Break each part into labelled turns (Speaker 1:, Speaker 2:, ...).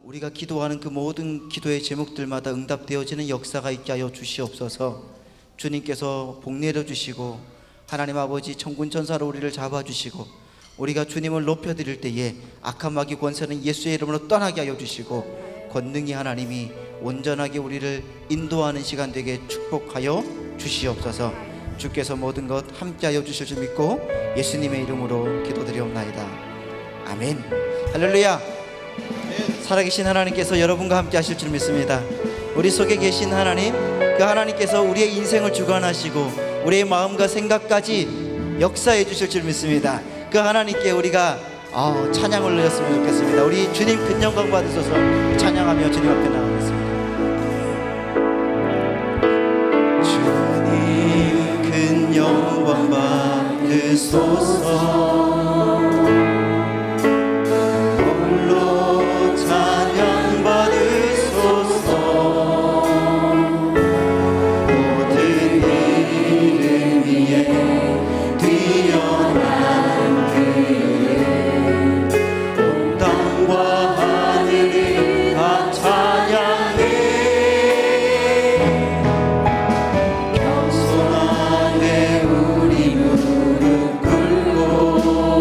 Speaker 1: 우리가 기도하는 그 모든 기도의 제목들마다 응답되어지는 역사가 있게 하여 주시옵소서. 주님께서 복 내려주시고 하나님 아버지 천군 천사로 우리를 잡아주시고 우리가 주님을 높여드릴 때에 악한 마귀 권세는 예수의 이름으로 떠나게 하여 주시고 권능이 하나님이 온전하게 우리를 인도하는 시간 되게 축복하여 주시옵소서. 주께서 모든 것 함께하여 주실 줄 믿고 예수님의 이름으로 기도드리옵나이다. 아멘. 할렐루야. 살아계신 하나님께서 여러분과 함께 하실 줄 믿습니다. 우리 속에 계신 하나님, 그 하나님께서 우리의 인생을 주관하시고 우리의 마음과 생각까지 역사해 주실 줄 믿습니다. 그 하나님께 우리가 찬양을 올렸으면 좋겠습니다. 우리 주님 큰 영광 받으소서. 찬양하며 주님 앞에 나가겠습니다. 주님 큰 영광 받으소서.
Speaker 2: 겸손하게 우리 무릎 꿇고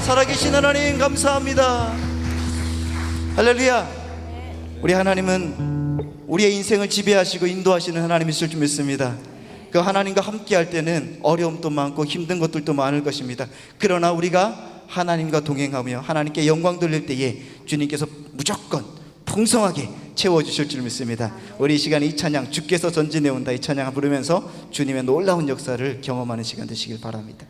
Speaker 1: 살아계신 하나님 감사합니다. 할렐루야. 우리 하나님은 우리의 인생을 지배하시고 인도하시는 하나님이실 줄 믿습니다. 그 하나님과 함께 할 때는 어려움도 많고 힘든 것들도 많을 것입니다. 그러나 우리가 하나님과 동행하며 하나님께 영광 돌릴 때에 주님께서 무조건 풍성하게 채워주실 줄 믿습니다. 우리 이 시간에 이 찬양, 주께서 전진해 온다, 이 찬양을 부르면서 주님의 놀라운 역사를 경험하는 시간 되시길 바랍니다.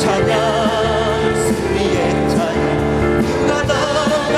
Speaker 2: 찬양 승리의 찬양 누가 더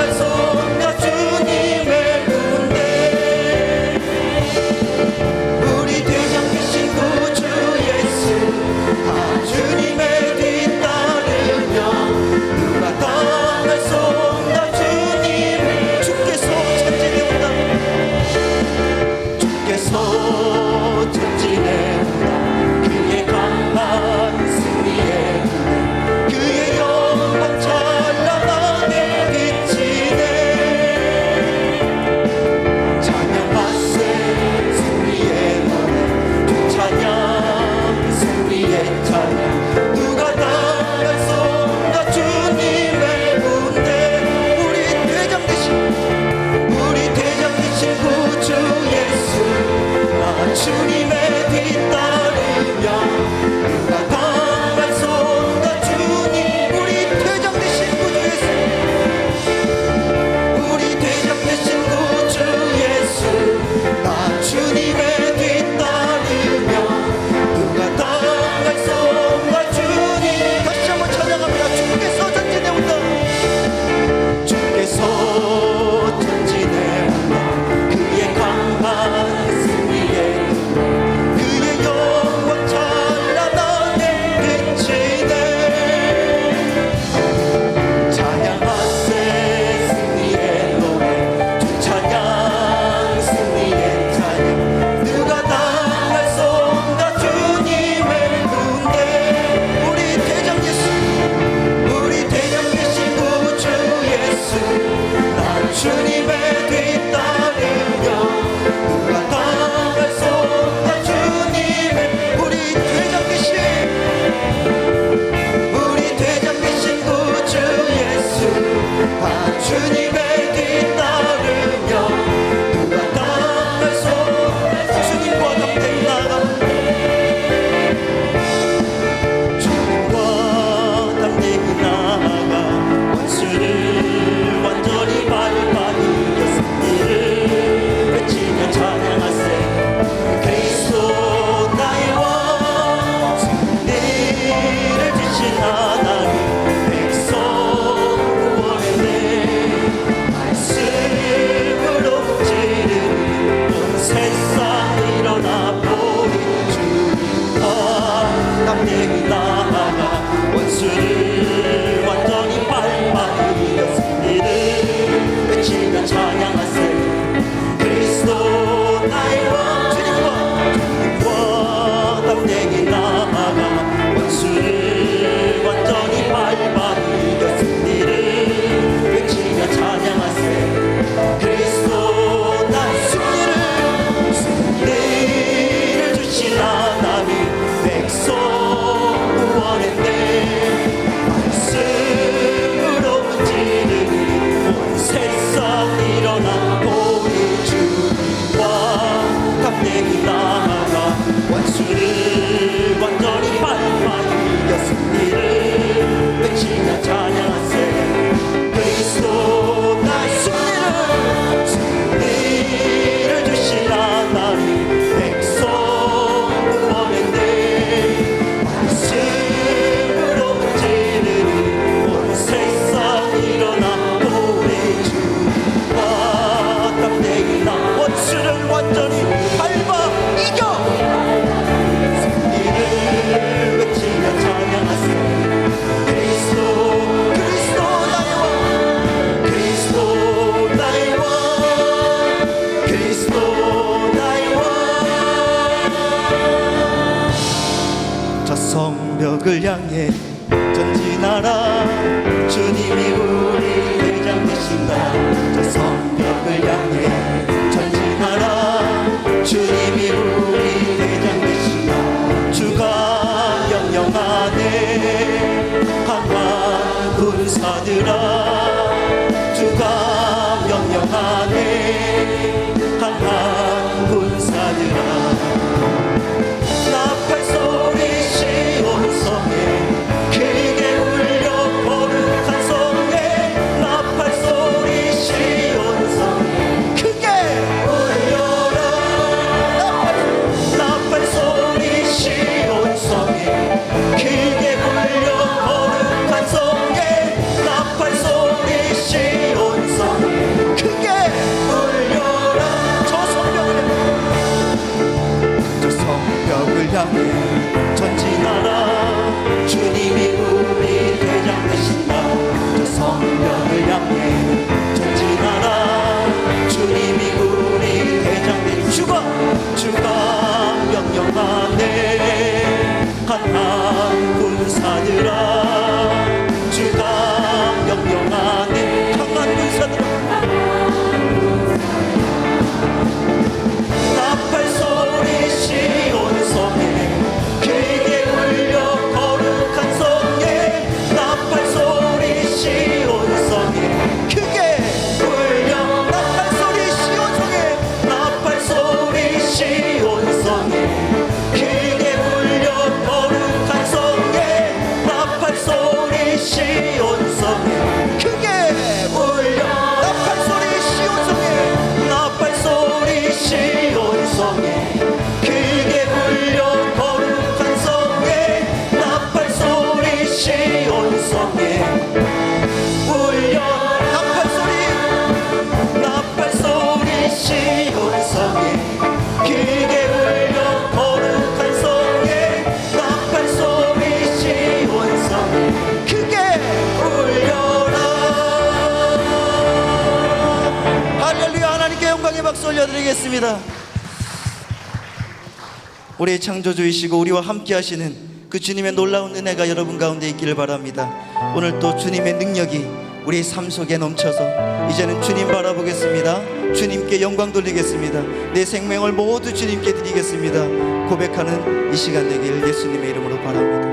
Speaker 1: 성벽을 향해 전진하라. 주님이 우리 대장 되신다. 저 성벽을 향해 전진하라. 주님이 우리 대장 되신다. 주가 명령하네 강한 군사들아. 주가 명령하네 강한 군사들아. 나팔 소리 시온 성에 크게 울려 거룩한 성에. 나팔 소리 시온 성에 크게 울려라. 나팔 소리 시온 성에 크게 울려 거룩한 성에. 나팔 소리 시온 성에 크게 울려라. 저 성벽을 향해 전진하라. 주님이 우리 대장 되신다. 저 성벽을 향해 전진하라. 주님이 우리 대장 되신다. 주가 명령하네 강한 군사들아. 주가 명령하네 강한 군사들아. 나팔 소리 시온 성에 크게 울려 거룩한 성에. 나팔 소리 시온 성에 크게 울려. 나팔 소리 시온 성에. 나팔 소리 시온 성에 크게 울려 거룩한 성에. 나팔 소리 시온 성에 크게 울려. 나팔 소리 시온 성에. 나팔 소리 시온 성에 크게 울려 거룩한 성에. 나팔 소리 시온 성에 울려. 나팔 소리. 나팔 소리 시온 성에 크게 울려 거룩한 성에. 나팔 소리 시온 성에 크게 울려라. 할렐루야. 하나님께 영광의 박수 올려드리겠습니다. 우리의 창조주이시고 우리와 함께 하시는 그 주님의 놀라운 은혜가 여러분 가운데 있기를 바랍니다. 오늘 또 주님의 능력이 우리의 삶 속에 넘쳐서 이제는 주님 바라보겠습니다. 주님께 영광 돌리겠습니다. 내 생명을 모두 주님께 드리겠습니다. 고백하는 이 시간 되길 예수님의 이름으로 바랍니다.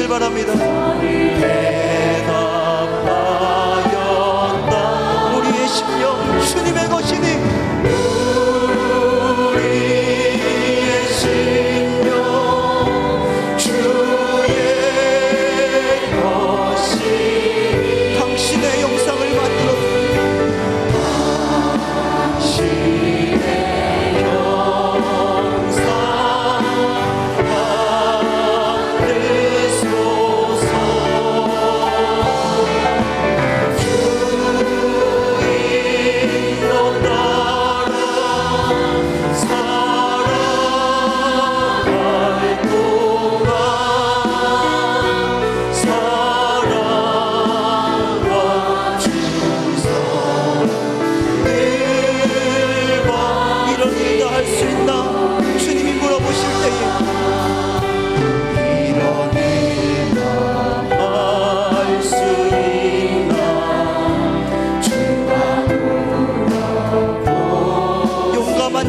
Speaker 1: 바랍니다. 대답하였다. 우리의 심령 주님의 것이니 우리의 심령 주의 것이 당신의 영상을 만들어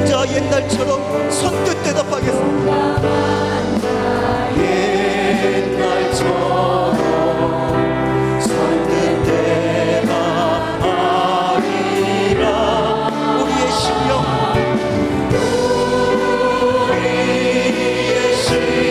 Speaker 1: 남자 옛날처럼 선뜻 대답하겠습니다. 옛날처럼 선뜻 대답하리라. 우리의 심령, 우리의 심령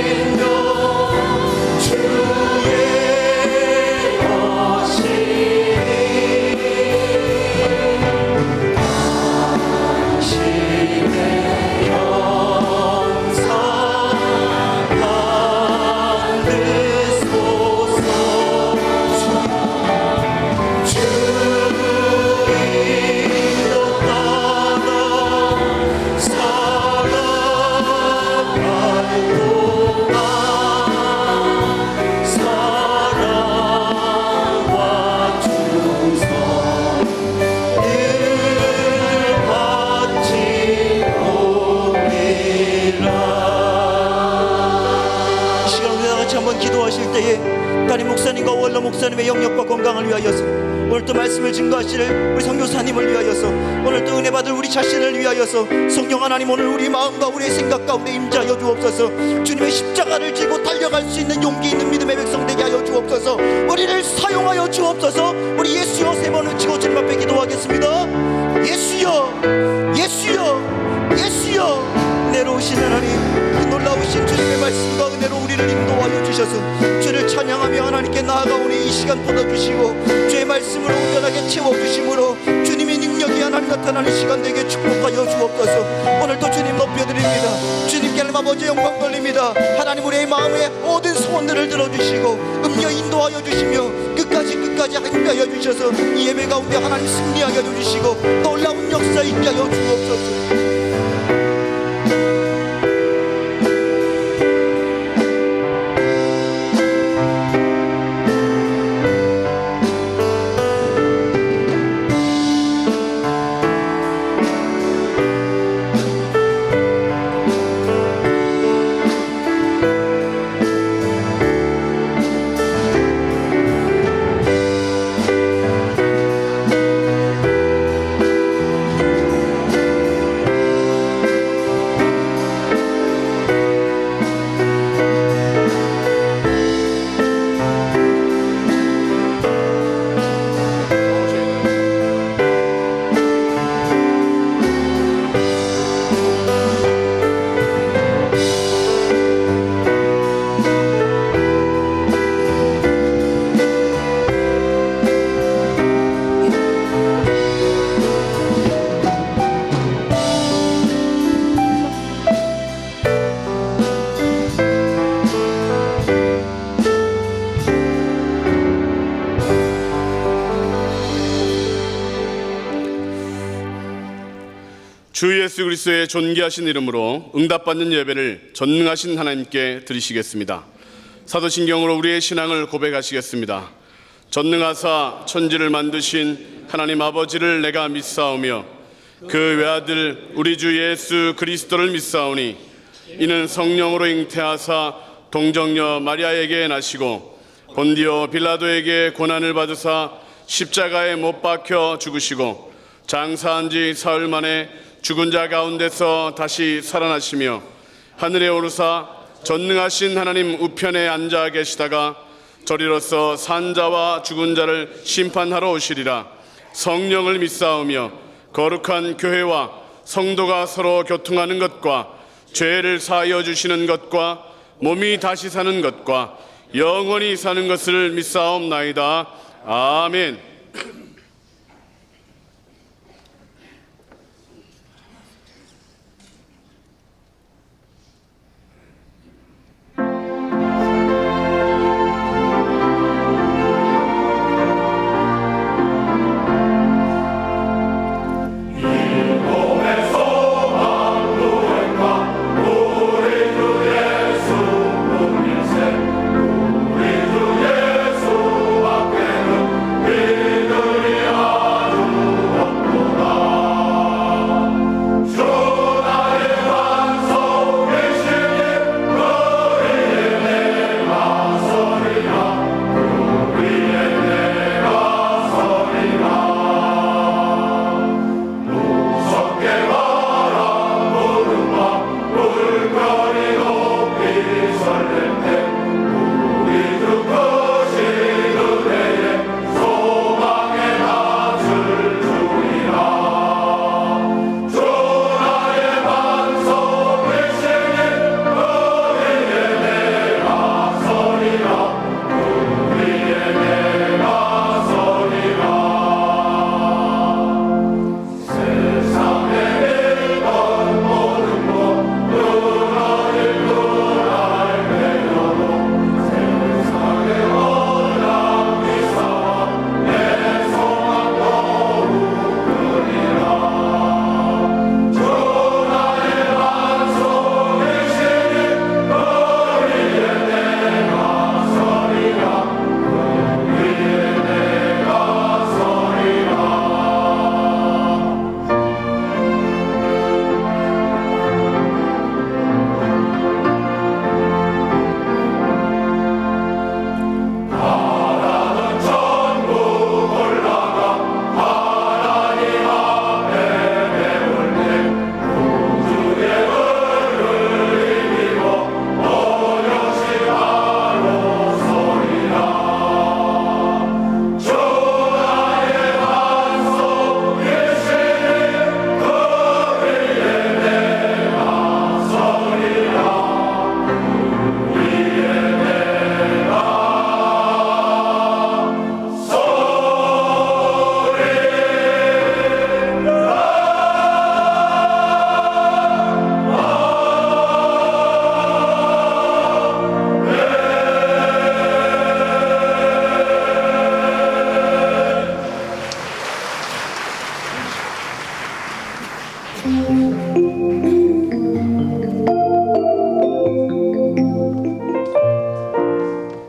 Speaker 1: 주의 담임 목사님과 원로 목사님의 영역과 건강을 위하여서, 오늘 또 말씀을 증거하실 우리 선교사님을 위하여서, 오늘 또 은혜 받을 우리 자신을 위하여서 성령 하나님 오늘 우리 마음과 우리의 생각 가운데 임재하여 주옵소서. 주님의 십자가를 지고 달려갈 수 있는 용기 있는 믿음의 백성 되게 하여 주옵소서. 우리를 사용하여 주옵소서. 우리 예수여 세 번 외치고 주님 앞에 기도하겠습니다. 예수여, 예수여, 예수여. 은혜로우신 하나님, 이 놀라우신 주님의 말씀과 은혜로 우리를 인도하여 주셔서 주를 찬양하며 하나님께 나아가오니 이 시간 보내주시고 주의 말씀으로 온전하게 채워주심으로 주님의 능력이 하나님 나타나는 시간 되게 축복하여 주옵소서. 오늘도 주님 높여드립니다. 주님께 하나님 아버지 영광 돌립니다. 하나님 우리의 마음의 모든 소원들을 들어주시고 음료 인도하여 주시며 끝까지 함께하여 주셔서 이 예배 가운데 하나님 승리하게 해주시고 놀라운 역사 있게 하여 주옵소서.
Speaker 2: 주 예수 그리스도의 존귀하신 이름으로 응답받는 예배를 전능하신 하나님께 드리시겠습니다. 사도신경으로 우리의 신앙을 고백하시겠습니다. 전능하사 천지를 만드신 하나님 아버지를 내가 믿사오며 그 외아들 우리 주 예수 그리스도를 믿사오니 이는 성령으로 잉태하사 동정녀 마리아에게 나시고 본디오 빌라도에게 고난을 받으사 십자가에 못 박혀 죽으시고 장사한 지 사흘 만에 죽은 자 가운데서 다시 살아나시며 하늘에 오르사 전능하신 하나님 우편에 앉아 계시다가 저리로서 산 자와 죽은 자를 심판하러 오시리라. 성령을 믿사오며 거룩한 교회와 성도가 서로 교통하는 것과 죄를 사하여 주시는 것과 몸이 다시 사는 것과 영원히 사는 것을 믿사옵나이다. 아멘.
Speaker 3: 우리 주 예수 밖에는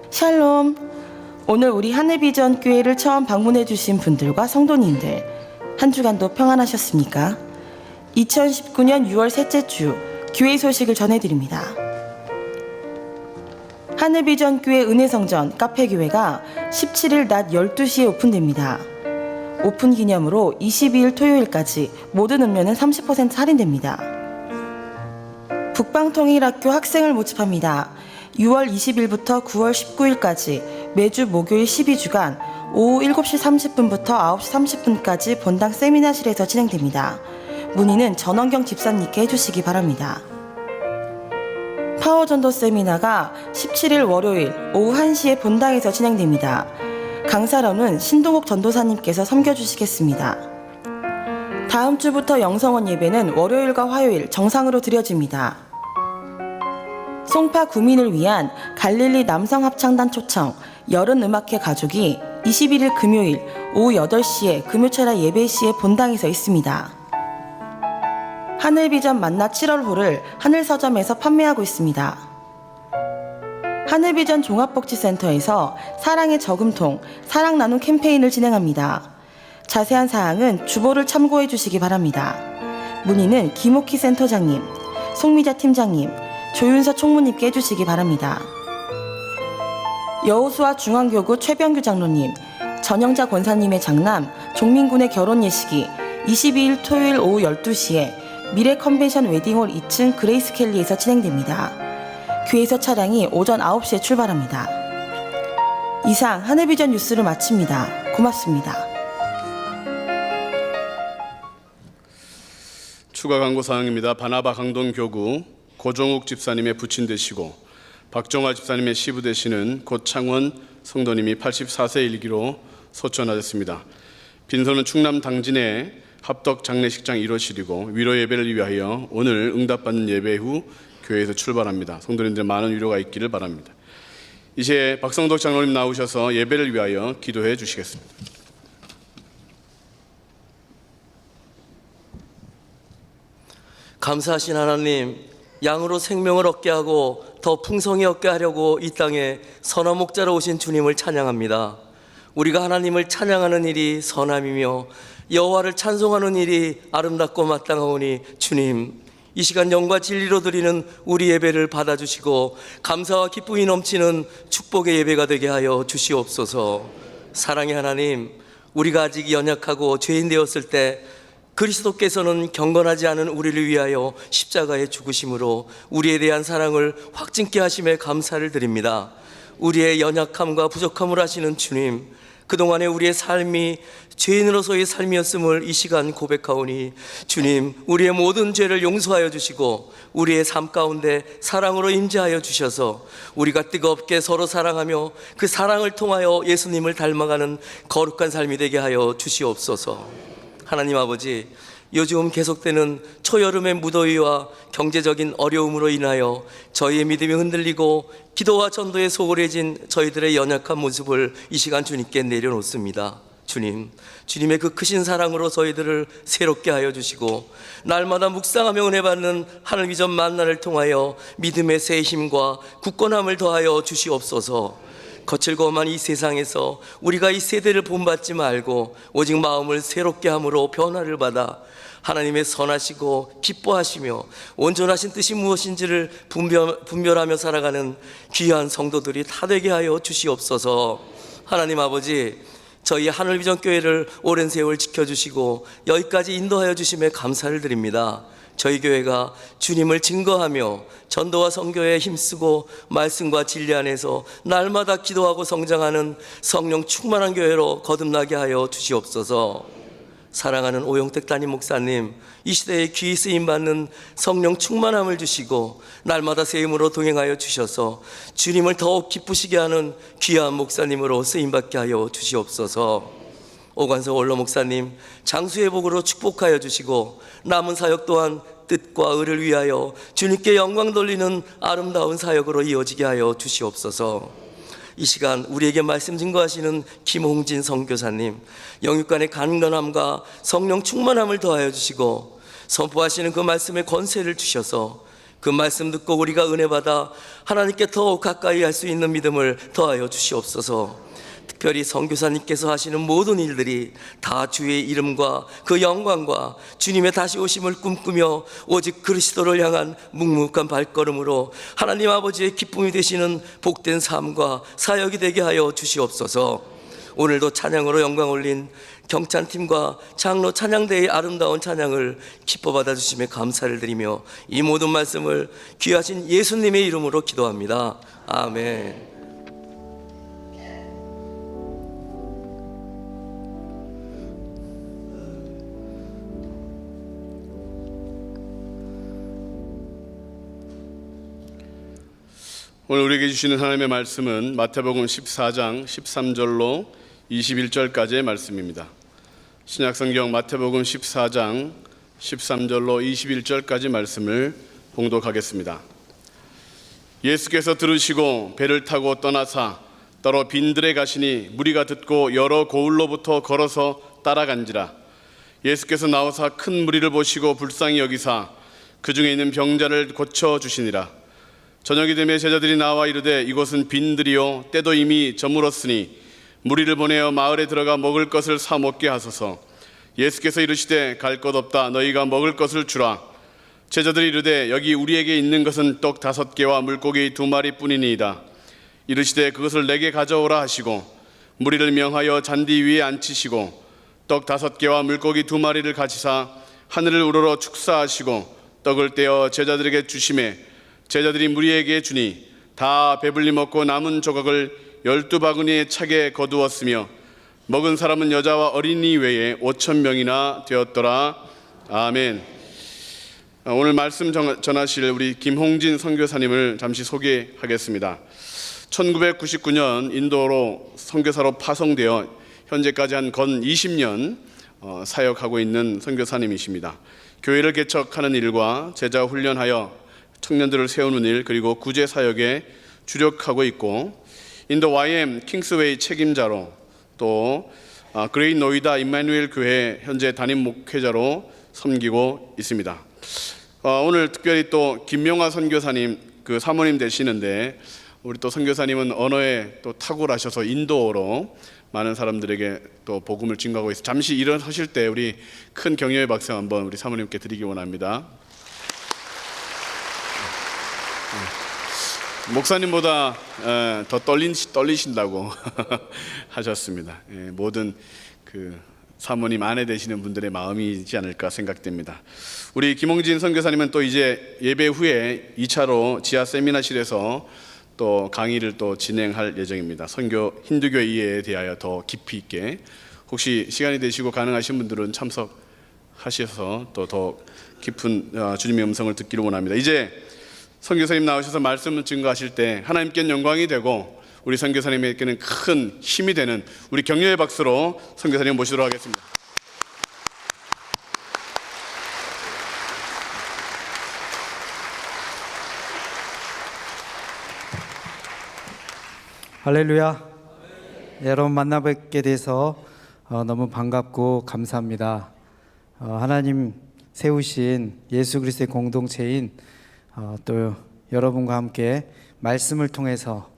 Speaker 3: 샬롬. 오늘 우리 하늘비전 교회를 처음 방문해 주신 분들과 성도님들, 한 주간도 평안하셨습니까? 2019년 6월 셋째 주 교회 소식을 전해드립니다. 하늘비전 교회 은혜성전 카페교회가 17일 낮 12시에 오픈됩니다. 오픈 기념으로 22일 토요일까지 모든 음료는 30% 할인됩니다. 북방통일학교 학생을 모집합니다. 6월 20일부터 9월 19일까지 매주 목요일 12주간 오후 7시 30분부터 9시 30분까지 본당 세미나실에서 진행됩니다. 문의는 전원경 집사님께 해주시기 바랍니다. 파워전도 세미나가 17일 월요일 오후 1시에 본당에서 진행됩니다. 강사로는 신동욱 전도사님께서 섬겨주시겠습니다. 다음 주부터 영성원 예배는 월요일과 화요일 정상으로 드려집니다. 송파 구민을 위한 갈릴리 남성합창단 초청 여름음악회 가족이 21일 금요일 오후 8시에 금요철야 예배 시에 본당에서 있습니다. 하늘비전 만나 7월호를 하늘서점에서 판매하고 있습니다. 하늘비전 종합복지센터에서 사랑의 저금통 사랑 나눔 캠페인을 진행합니다. 자세한 사항은 주보를 참고해 주시기 바랍니다. 문의는 김옥희 센터장님, 송미자 팀장님, 조윤서 총무님께 해주시기 바랍니다. 여호수아 중앙교구 최병규 장로님, 전영자 권사님의 장남 종민군의 결혼 예식이 22일 토요일 오후 12시에 미래 컨벤션 웨딩홀 2층 그레이스 켈리에서 진행됩니다. 교회에서 차량이 오전 9시에 출발합니다. 이상 하늘비전 뉴스를 마칩니다. 고맙습니다.
Speaker 2: 추가 광고 사항입니다. 바나바 강동교구 고종욱 집사님의 부친 되시고 박정화 집사님의 시부 되시는 고창원 성도님이 84세 일기로 소천하셨습니다. 빈소는 충남 당진의 합덕 장례식장 1호실이고 위로 예배를 위하여 오늘 응답받는 예배 후 교회에서 출발합니다. 성도님들 많은 위로가 있기를 바랍니다. 이제 박성덕 장로님 나오셔서 예배를 위하여 기도해 주시겠습니다.
Speaker 4: 감사하신 하나님, 양으로 생명을 얻게 하고 더 풍성히 얻게 하려고 이 땅에 선한 목자로 오신 주님을 찬양합니다. 우리가 하나님을 찬양하는 일이 선함이며 여호와를 찬송하는 일이 아름답고 마땅하오니 주님, 이 시간 영과 진리로 드리는 우리 예배를 받아주시고 감사와 기쁨이 넘치는 축복의 예배가 되게 하여 주시옵소서. 사랑의 하나님, 우리가 아직 연약하고 죄인 되었을 때 그리스도께서는 경건하지 않은 우리를 위하여 십자가에 죽으심으로 우리에 대한 사랑을 확증케 하심에 감사를 드립니다. 우리의 연약함과 부족함을 아시는 주님, 그동안의 우리의 삶이 죄인으로서의 삶이었음을 이 시간 고백하오니 주님, 우리의 모든 죄를 용서하여 주시고 우리의 삶 가운데 사랑으로 임재하여 주셔서 우리가 뜨겁게 서로 사랑하며 그 사랑을 통하여 예수님을 닮아가는 거룩한 삶이 되게 하여 주시옵소서. 하나님 아버지, 요즘 계속되는 초여름의 무더위와 경제적인 어려움으로 인하여 저희의 믿음이 흔들리고 기도와 전도에 소홀해진 저희들의 연약한 모습을 이 시간 주님께 내려놓습니다. 주님, 주님의 그 크신 사랑으로 저희들을 새롭게 하여 주시고 날마다 묵상하며 은혜 받는 하늘비전 만나를 통하여 믿음의 새 힘과 굳건함을 더하여 주시옵소서. 거칠고 험한 이 세상에서 우리가 이 세대를 본받지 말고 오직 마음을 새롭게 함으로 변화를 받아 하나님의 선하시고 기뻐하시며 온전하신 뜻이 무엇인지를 분별하며 살아가는 귀한 성도들이 다 되게 하여 주시옵소서. 하나님 아버지, 저희 하늘비전 교회를 오랜 세월 지켜주시고 여기까지 인도하여 주심에 감사를 드립니다. 저희 교회가 주님을 증거하며 전도와 선교에 힘쓰고 말씀과 진리 안에서 날마다 기도하고 성장하는 성령 충만한 교회로 거듭나게 하여 주시옵소서. 사랑하는 오영택 담임 목사님, 이 시대에 귀히 쓰임받는 성령 충만함을 주시고 날마다 새 힘으로 동행하여 주셔서 주님을 더욱 기쁘시게 하는 귀한 목사님으로 쓰임받게 하여 주시옵소서. 오관석 원로 목사님, 장수의 복으로 축복하여 주시고 남은 사역 또한 뜻과 의를 위하여 주님께 영광 돌리는 아름다운 사역으로 이어지게 하여 주시옵소서. 이 시간 우리에게 말씀 증거하시는 김홍진 선교사님, 영육간의 강건함과 성령 충만함을 더하여 주시고 선포하시는 그 말씀에 권세를 주셔서 그 말씀 듣고 우리가 은혜 받아 하나님께 더욱 가까이 할 수 있는 믿음을 더하여 주시옵소서. 특별히 선교사님께서 하시는 모든 일들이 다 주의 이름과 그 영광과 주님의 다시 오심을 꿈꾸며 오직 그리스도를 향한 묵묵한 발걸음으로 하나님 아버지의 기쁨이 되시는 복된 삶과 사역이 되게 하여 주시옵소서. 오늘도 찬양으로 영광 올린 경찬팀과 장로 찬양대의 아름다운 찬양을 기뻐 받아주심에 감사를 드리며 이 모든 말씀을 귀하신 예수님의 이름으로 기도합니다. 아멘.
Speaker 2: 오늘 우리에게 주시는 하나님의 말씀은 마태복음 14장 13절로 21절까지의 말씀입니다. 신약성경 마태복음 14장 13절로 21절까지 말씀을 봉독하겠습니다. 예수께서 들으시고 배를 타고 떠나사 따로 빈들에 가시니 무리가 듣고 여러 고을로부터 걸어서 따라간지라. 예수께서 나오사 큰 무리를 보시고 불쌍히 여기사 그 중에 있는 병자를 고쳐 주시니라. 저녁이 되매 제자들이 나와 이르되 이곳은 빈들이요 때도 이미 저물었으니 무리를 보내어 마을에 들어가 먹을 것을 사 먹게 하소서. 예수께서 이르시되 갈 것 없다. 너희가 먹을 것을 주라. 제자들이 이르되 여기 우리에게 있는 것은 떡 5개와 물고기 2마리 뿐이니이다. 이르시되 그것을 내게 가져오라 하시고 무리를 명하여 잔디 위에 앉히시고 떡 5개와 물고기 2마리를 가지사 하늘을 우러러 축사하시고 떡을 떼어 제자들에게 주시매 제자들이 무리에게 주니 다 배불리 먹고 남은 조각을 12바구니에 차게 거두었으며 먹은 사람은 여자와 어린이 외에 5,000명이나 되었더라. 아멘. 오늘 말씀 전하실 우리 김홍진 선교사님을 잠시 소개하겠습니다. 1999년 인도로 선교사로 파송되어 현재까지 한 건 20년 사역하고 있는 선교사님이십니다. 교회를 개척하는 일과 제자 훈련하여 청년들을 세우는 일, 그리고 구제 사역에 주력하고 있고 인도 YM 킹스웨이 책임자로 또 그레이 노이다 임마누엘 교회 현재 담임 목회자로 섬기고 있습니다. 오늘 특별히 또 김명화 선교사님 그 사모님 되시는데 우리 또 선교사님은 언어에 또 탁월하셔서 인도어로 많은 사람들에게 또 복음을 증거하고 있어요. 잠시 일어서실 때 우리 큰 격려의 박수 한번 우리 사모님께 드리기 원합니다. 목사님보다 더 떨리신다고 하셨습니다. 모든 그 사모님 아내 되시는 분들의 마음이지 않을까 생각됩니다. 우리 김홍진 선교사님은 또 이제 예배 후에 2차로 지하 세미나실에서 또 강의를 또 진행할 예정입니다. 선교 힌두교 이해에 대하여 더 깊이 있게 혹시 시간이 되시고 가능하신 분들은 참석하셔서 또 더 깊은 주님의 음성을 듣기를 원합니다. 이제 선교사님 나오셔서 말씀을 증거하실 때 하나님께는 영광이 되고 우리 선교사님에게는 큰 힘이 되는 우리 격려의 박수로 선교사님 모시도록 하겠습니다.
Speaker 5: 할렐루야. 여러분 만나뵙게 돼서 너무 반갑고 감사합니다. 하나님 세우신 예수 그리스도의 공동체인 또 여러분과 함께 말씀을 통해서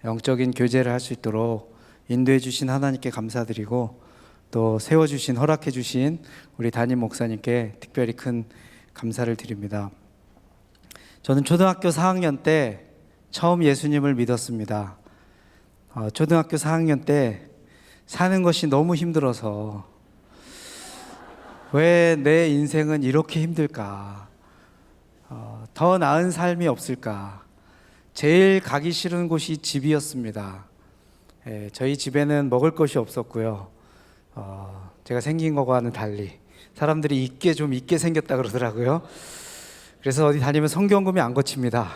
Speaker 5: 영적인 교제를 할 수 있도록 인도해 주신 하나님께 감사드리고 또 세워주신 허락해 주신 우리 담임 목사님께 특별히 큰 감사를 드립니다. 저는 초등학교 4학년 때 처음 예수님을 믿었습니다. 초등학교 4학년 때 사는 것이 너무 힘들어서 왜 내 인생은 이렇게 힘들까? 더 나은 삶이 없을까? 제일 가기 싫은 곳이 집이었습니다. 저희 집에는 먹을 것이 없었고요. 제가 생긴 것과는 달리 사람들이 좀 있게 생겼다 그러더라고요. 그래서 어디 다니면 성경금이 안 거칩니다.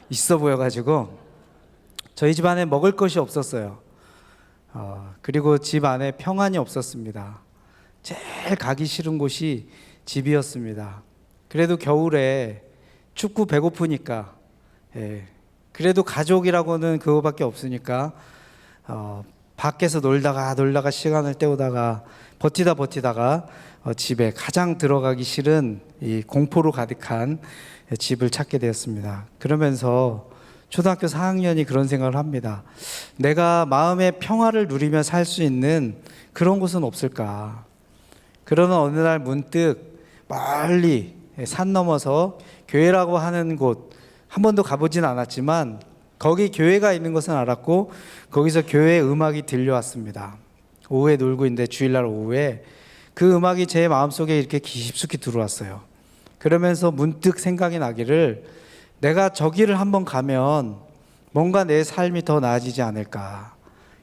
Speaker 5: 있어 보여가지고 저희 집 안에 먹을 것이 없었어요. 그리고 집 안에 평안이 없었습니다. 제일 가기 싫은 곳이 집이었습니다. 그래도 겨울에 춥고 배고프니까 그래도 가족이라고는 그거밖에 없으니까 밖에서 놀다가 시간을 때우다가 버티다가 집에 가장 들어가기 싫은 이 공포로 가득한 집을 찾게 되었습니다. 그러면서 초등학교 4학년이 그런 생각을 합니다. 내가 마음의 평화를 누리며 살 수 있는 그런 곳은 없을까? 그러는 어느 날 문득 멀리 산 넘어서 교회라고 하는 곳, 한 번도 가보진 않았지만 거기 교회가 있는 것은 알았고 거기서 교회 음악이 들려왔습니다. 오후에 놀고 있는데 주일날 오후에 그 음악이 제 마음속에 이렇게 깊숙이 들어왔어요. 그러면서 문득 생각이 나기를, 내가 저기를 한번 가면 뭔가 내 삶이 더 나아지지 않을까,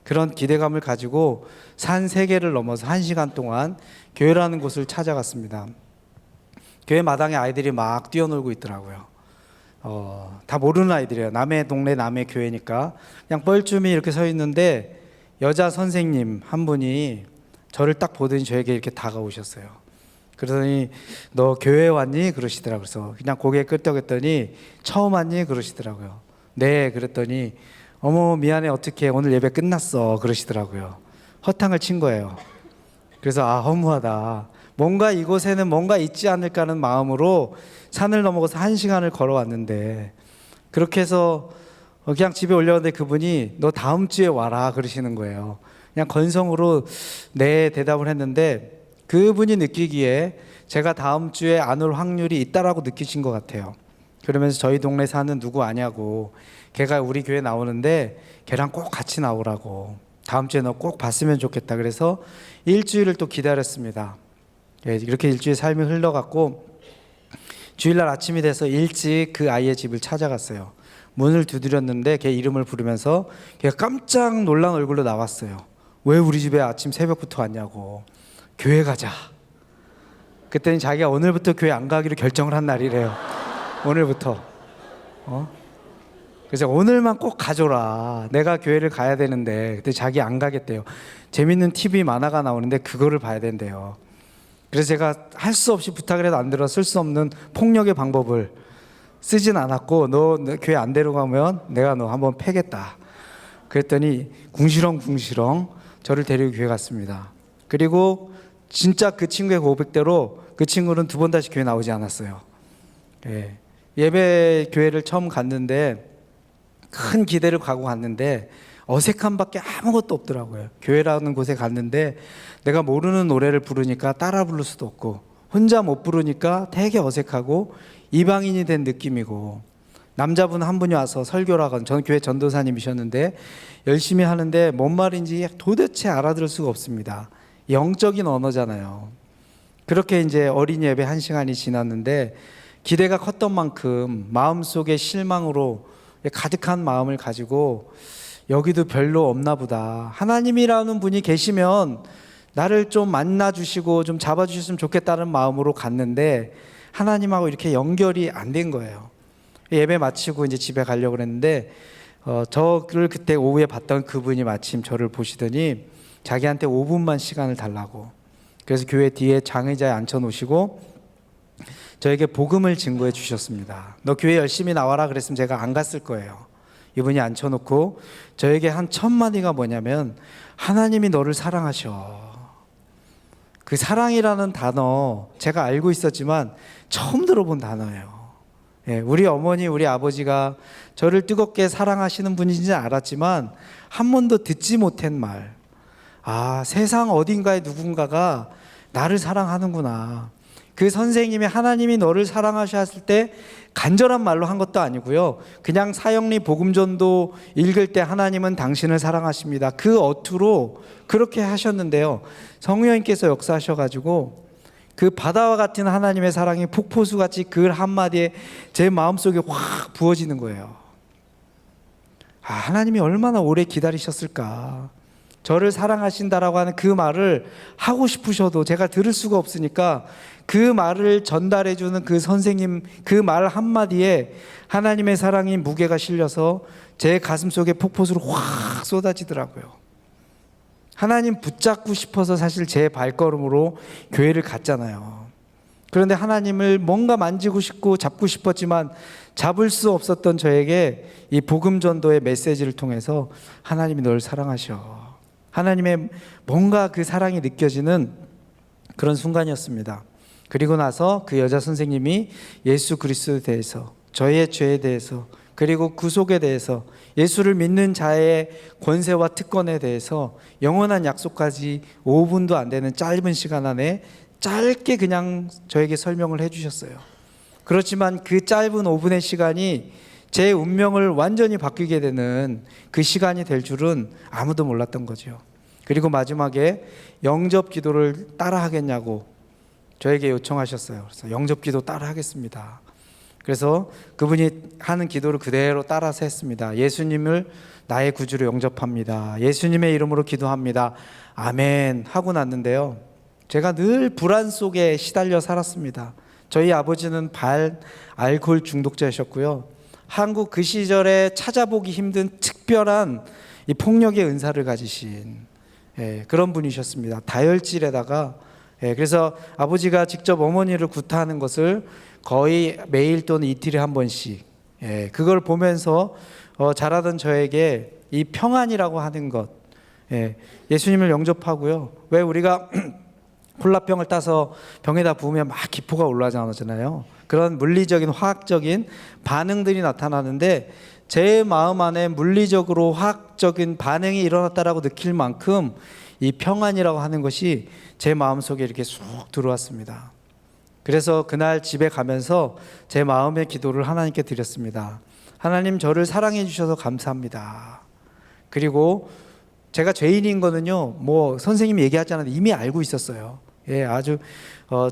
Speaker 5: 그런 기대감을 가지고 산 3개를 넘어서 1시간 동안 교회라는 곳을 찾아갔습니다. 교회 마당에 아이들이 막 뛰어놀고 있더라고요. 다 모르는 아이들이에요. 남의 동네 남의 교회니까 그냥 뻘쭘히 이렇게 서 있는데 여자 선생님 한 분이 저를 딱 보더니 저에게 이렇게 다가오셨어요. 그러더니 너 교회 왔니? 그러시더라고요. 그래서 그냥 고개 끄덕였더니 처음 왔니? 그러시더라고요. 네. 그랬더니 어머 미안해, 어떡해, 오늘 예배 끝났어, 그러시더라고요. 허탕을 친 거예요. 그래서 아, 허무하다, 뭔가 이곳에는 뭔가 있지 않을까 하는 마음으로 산을 넘어가서 1시간을 걸어왔는데, 그렇게 해서 그냥 집에 올려왔는데 그분이 너 다음 주에 와라 그러시는 거예요. 그냥 건성으로 네 대답을 했는데 그분이 느끼기에 제가 다음 주에 안 올 확률이 있다라고 느끼신 것 같아요. 그러면서 저희 동네 사는 누구 아냐고, 걔가 우리 교회 나오는데 걔랑 꼭 같이 나오라고, 다음 주에 너 꼭 봤으면 좋겠다. 그래서 일주일을 또 기다렸습니다. 이렇게 일주일 삶이 흘러갔고 주일날 아침이 돼서 일찍 그 아이의 집을 찾아갔어요. 문을 두드렸는데 걔 이름을 부르면서 걔가 깜짝 놀란 얼굴로 나왔어요. 왜 우리 집에 아침 새벽부터 왔냐고. 교회 가자. 그랬더니 자기가 오늘부터 교회 안 가기로 결정을 한 날이래요. 오늘부터. 그래서 오늘만 꼭 가줘라, 내가 교회를 가야 되는데. 그때 자기 안 가겠대요. 재밌는 TV 만화가 나오는데 그거를 봐야 된대요. 그래서 제가 할 수 없이 부탁을 해도 안 들어 쓸 수 없는 폭력의 방법을 쓰진 않았고, 너 교회 안 데려가면 내가 너 한번 패겠다. 그랬더니 궁시렁궁시렁 저를 데리고 교회 갔습니다. 그리고 진짜 그 친구의 고백대로 그 친구는 2번 다시 교회 나오지 않았어요. 예배 교회를 처음 갔는데 큰 기대를 가고 갔는데 어색함밖에 아무것도 없더라고요. 교회라는 곳에 갔는데 내가 모르는 노래를 부르니까 따라 부를 수도 없고, 혼자 못 부르니까 되게 어색하고 이방인이 된 느낌이고, 남자분 한 분이 와서 설교라고, 전 교회 전도사님이셨는데 열심히 하는데 뭔 말인지 도대체 알아들을 수가 없습니다. 영적인 언어잖아요. 그렇게 이제 어린이 예배 1시간이 지났는데 기대가 컸던 만큼 마음속에 실망으로 가득한 마음을 가지고 여기도 별로 없나 보다, 하나님이라는 분이 계시면 나를 좀 만나주시고 좀 잡아주셨으면 좋겠다는 마음으로 갔는데 하나님하고 이렇게 연결이 안 된 거예요. 예배 마치고 이제 집에 가려고 그랬는데 저를 그때 오후에 봤던 그분이 마침 저를 보시더니 자기한테 5분만 시간을 달라고, 그래서 교회 뒤에 장의자에 앉혀놓으시고 저에게 복음을 증거해 주셨습니다. 너 교회 열심히 나와라 그랬으면 제가 안 갔을 거예요. 이분이 앉혀놓고 저에게 한 첫 마디가 뭐냐면, 하나님이 너를 사랑하셔. 그 사랑이라는 단어 제가 알고 있었지만 처음 들어본 단어예요. 우리 어머니 우리 아버지가 저를 뜨겁게 사랑하시는 분인지 알았지만 한 번도 듣지 못한 말, 아, 세상 어딘가에 누군가가 나를 사랑하는구나. 그 선생님이 하나님이 너를 사랑하셨을 때 간절한 말로 한 것도 아니고요, 그냥 사형리 복음전도 읽을 때 하나님은 당신을 사랑하십니다, 그 어투로 그렇게 하셨는데요, 성령님께서 역사하셔가지고 그 바다와 같은 하나님의 사랑이 폭포수같이 그 한마디에 제 마음속에 확 부어지는 거예요. 아, 하나님이 얼마나 오래 기다리셨을까. 저를 사랑하신다라고 하는 그 말을 하고 싶으셔도 제가 들을 수가 없으니까 그 말을 전달해주는 그 선생님 그 말 한마디에 하나님의 사랑이 무게가 실려서 제 가슴 속에 폭포수로 확 쏟아지더라고요. 하나님 붙잡고 싶어서 사실 제 발걸음으로 교회를 갔잖아요. 그런데 하나님을 뭔가 만지고 싶고 잡고 싶었지만 잡을 수 없었던 저에게 이 복음 전도의 메시지를 통해서 하나님이 널 사랑하셔, 하나님의 뭔가 그 사랑이 느껴지는 그런 순간이었습니다. 그리고 나서 그 여자 선생님이 예수 그리스도에 대해서, 저의 죄에 대해서, 그리고 구속에 대해서, 예수를 믿는 자의 권세와 특권에 대해서 영원한 약속까지 5분도 안 되는 짧은 시간 안에 짧게 그냥 저에게 설명을 해주셨어요. 그렇지만 그 짧은 5분의 시간이 제 운명을 완전히 바뀌게 되는 그 시간이 될 줄은 아무도 몰랐던 거죠. 그리고 마지막에 영접 기도를 따라 하겠냐고 저에게 요청하셨어요. 그래서 영접 기도 따라 하겠습니다. 그래서 그분이 하는 기도를 그대로 따라서 했습니다. 예수님을 나의 구주로 영접합니다. 예수님의 이름으로 기도합니다. 아멘 하고 났는데요. 제가 늘 불안 속에 시달려 살았습니다. 저희 아버지는 알코올 중독자셨고요. 한국 그 시절에 찾아보기 힘든 특별한 이 폭력의 은사를 가지신 그런 분이셨습니다. 다혈질에다가 그래서 아버지가 직접 어머니를 구타하는 것을 거의 매일 또는 이틀에 한 번씩 그걸 보면서 자라던 저에게 이 평안이라고 하는 것, 예수님을 영접하고요. 왜 우리가 콜라병을 따서 병에다 부으면 막 기포가 올라오잖아요. 그런 물리적인 화학적인 반응들이 나타나는데 제 마음 안에 물리적으로 화학적인 반응이 일어났다라고 느낄 만큼 이 평안이라고 하는 것이 제 마음속에 이렇게 쑥 들어왔습니다. 그래서 그날 집에 가면서 제 마음의 기도를 하나님께 드렸습니다. 하나님, 저를 사랑해 주셔서 감사합니다. 그리고 제가 죄인인 거는요, 뭐 선생님이 얘기하지 않았는데 이미 알고 있었어요. 아주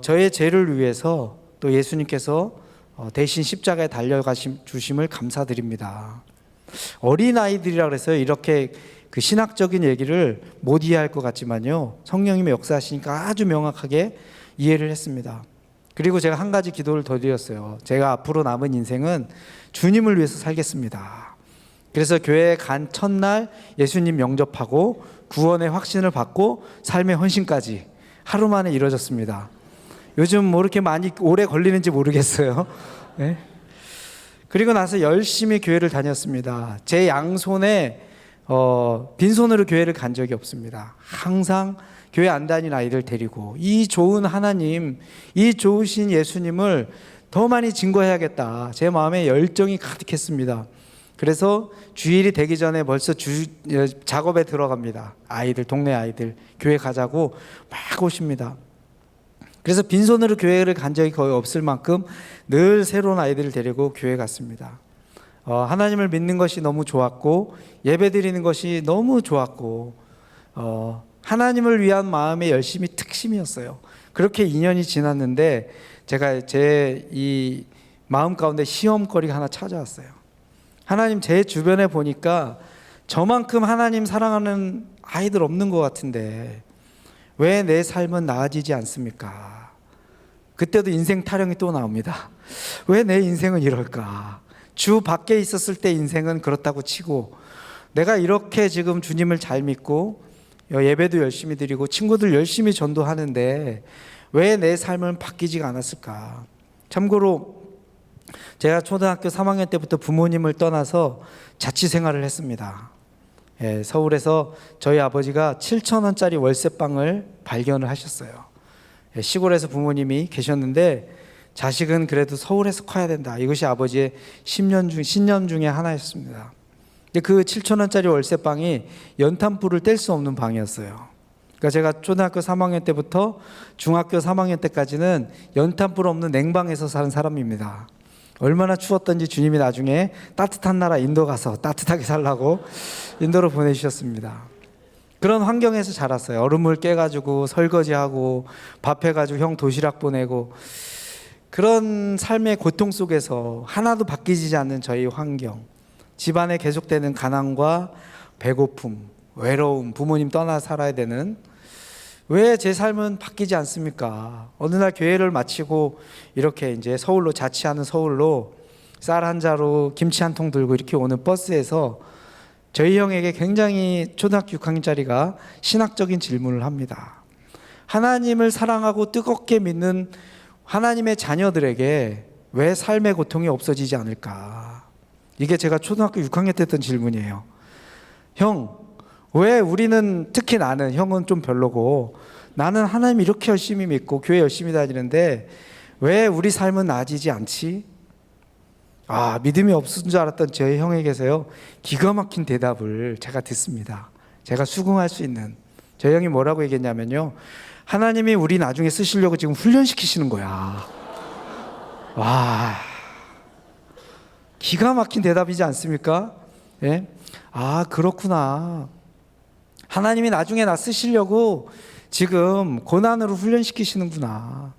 Speaker 5: 저의 죄를 위해서 또 예수님께서 대신 십자가에 달려주심을 감사드립니다. 어린아이들이라 그래서 이렇게 그 신학적인 얘기를 못 이해할 것 같지만요, 성령님이 역사하시니까 아주 명확하게 이해를 했습니다. 그리고 제가 한 가지 기도를 더 드렸어요. 제가 앞으로 남은 인생은 주님을 위해서 살겠습니다. 그래서 교회에 간 첫날 예수님 영접하고 구원의 확신을 받고 삶의 헌신까지 하루 만에 이루어졌습니다. 요즘 뭐 이렇게 많이 오래 걸리는지 모르겠어요. 네. 그리고 나서 열심히 교회를 다녔습니다. 제 양손에 빈손으로 교회를 간 적이 없습니다. 항상 교회 안 다닌 아이들 데리고 이 좋은 하나님, 이 좋으신 예수님을 더 많이 증거해야겠다. 제 마음에 열정이 가득했습니다. 그래서 주일이 되기 전에 벌써 작업에 들어갑니다. 아이들, 동네 아이들 교회 가자고 막 오십니다. 그래서 빈손으로 교회를 간 적이 거의 없을 만큼 늘 새로운 아이들을 데리고 교회 갔습니다. 하나님을 믿는 것이 너무 좋았고 예배 드리는 것이 너무 좋았고 하나님을 위한 마음의 열심이 특심이었어요. 그렇게 2년이 지났는데 제가 제 이 마음 가운데 시험거리가 하나 찾아왔어요. 하나님, 제 주변에 보니까 저만큼 하나님 사랑하는 아이들 없는 것 같은데 왜 내 삶은 나아지지 않습니까? 그때도 인생 타령이 또 나옵니다. 왜 내 인생은 이럴까? 주 밖에 있었을 때 인생은 그렇다고 치고 내가 이렇게 지금 주님을 잘 믿고 예배도 열심히 드리고 친구들 열심히 전도하는데 왜 내 삶은 바뀌지가 않았을까? 참고로 제가 초등학교 3학년 때부터 부모님을 떠나서 자취 생활을 했습니다. 서울에서 저희 아버지가 7,000원짜리 월세방을 발견을 하셨어요. 시골에서 부모님이 계셨는데 자식은 그래도 서울에서 커야 된다. 이것이 아버지의 신념 중에 하나였습니다. 그 7,000원짜리 월세방이 연탄불을 뗄 수 없는 방이었어요. 그러니까 제가 초등학교 3학년 때부터 중학교 3학년 때까지는 연탄불 없는 냉방에서 사는 사람입니다. 얼마나 추웠던지 주님이 나중에 따뜻한 나라 인도 가서 따뜻하게 살라고 인도로 보내주셨습니다. 그런 환경에서 자랐어요. 얼음물 깨가지고 설거지하고 밥 해가지고 형 도시락 보내고 그런 삶의 고통 속에서 하나도 바뀌지 않는 저희 환경, 집안에 계속되는 가난과 배고픔, 외로움, 부모님 떠나 살아야 되는 왜 제 삶은 바뀌지 않습니까? 어느 날 교회를 마치고 이렇게 이제 서울로 자취하는 서울로 쌀 한 자루 김치 한 통 들고 이렇게 오는 버스에서 저희 형에게 굉장히 초등학교 6학년짜리가 신학적인 질문을 합니다. 하나님을 사랑하고 뜨겁게 믿는 하나님의 자녀들에게 왜 삶의 고통이 없어지지 않을까? 이게 제가 초등학교 6학년 때 했던 질문이에요. 형, 왜 우리는, 특히 나는, 형은 좀 별로고 나는 하나님 이렇게 열심히 믿고 교회 열심히 다니는데 왜 우리 삶은 나아지지 않지? 믿음이 없은 줄 알았던 저희 형에게서요, 기가 막힌 대답을 제가 듣습니다. 제가 수긍할 수 있는. 저희 형이 뭐라고 얘기했냐면요, 하나님이 우리 나중에 쓰시려고 지금 훈련시키시는 거야. 와, 기가 막힌 대답이지 않습니까? 예? 그렇구나. 하나님이 나중에 나 쓰시려고 지금 고난으로 훈련시키시는구나.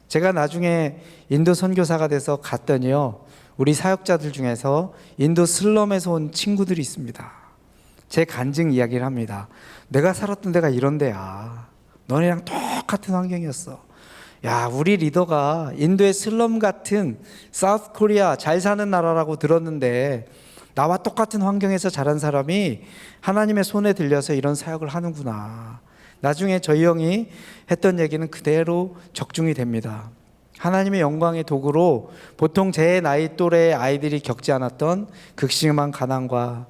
Speaker 5: 제가 나중에 인도 선교사가 돼서 갔더니요, 우리 사역자들 중에서 인도 슬럼에서 온 친구들이 있습니다. 제 간증 이야기를 합니다. 내가 살았던 데가 이런 데야. 너네랑 똑같은 환경이었어. 야, 우리 리더가 인도의 슬럼 같은 사우스 코리아 잘 사는 나라라고 들었는데 나와 똑같은 환경에서 자란 사람이 하나님의 손에 들려서 이런 사역을 하는구나. 나중에 저희 형이 했던 얘기는 그대로 적중이 됩니다. 하나님의 영광의 도구로 보통 제 나이 또래의 아이들이 겪지 않았던 극심한 가난과,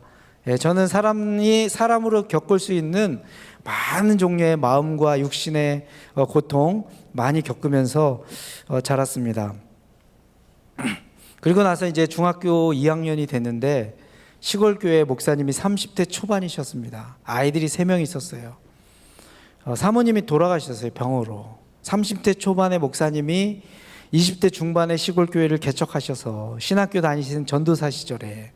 Speaker 5: 저는 사람으로 겪을 수 있는 많은 종류의 마음과 육신의 고통 많이 겪으면서 자랐습니다. 그리고 나서 이제 중학교 2학년이 됐는데 시골 교회 목사님이 30대 초반이셨습니다. 아이들이 3명 있었어요. 사모님이 돌아가셨어요, 병으로. 30대 초반의 목사님이 20대 중반의 시골 교회를 개척하셔서 신학교 다니시는 전도사 시절에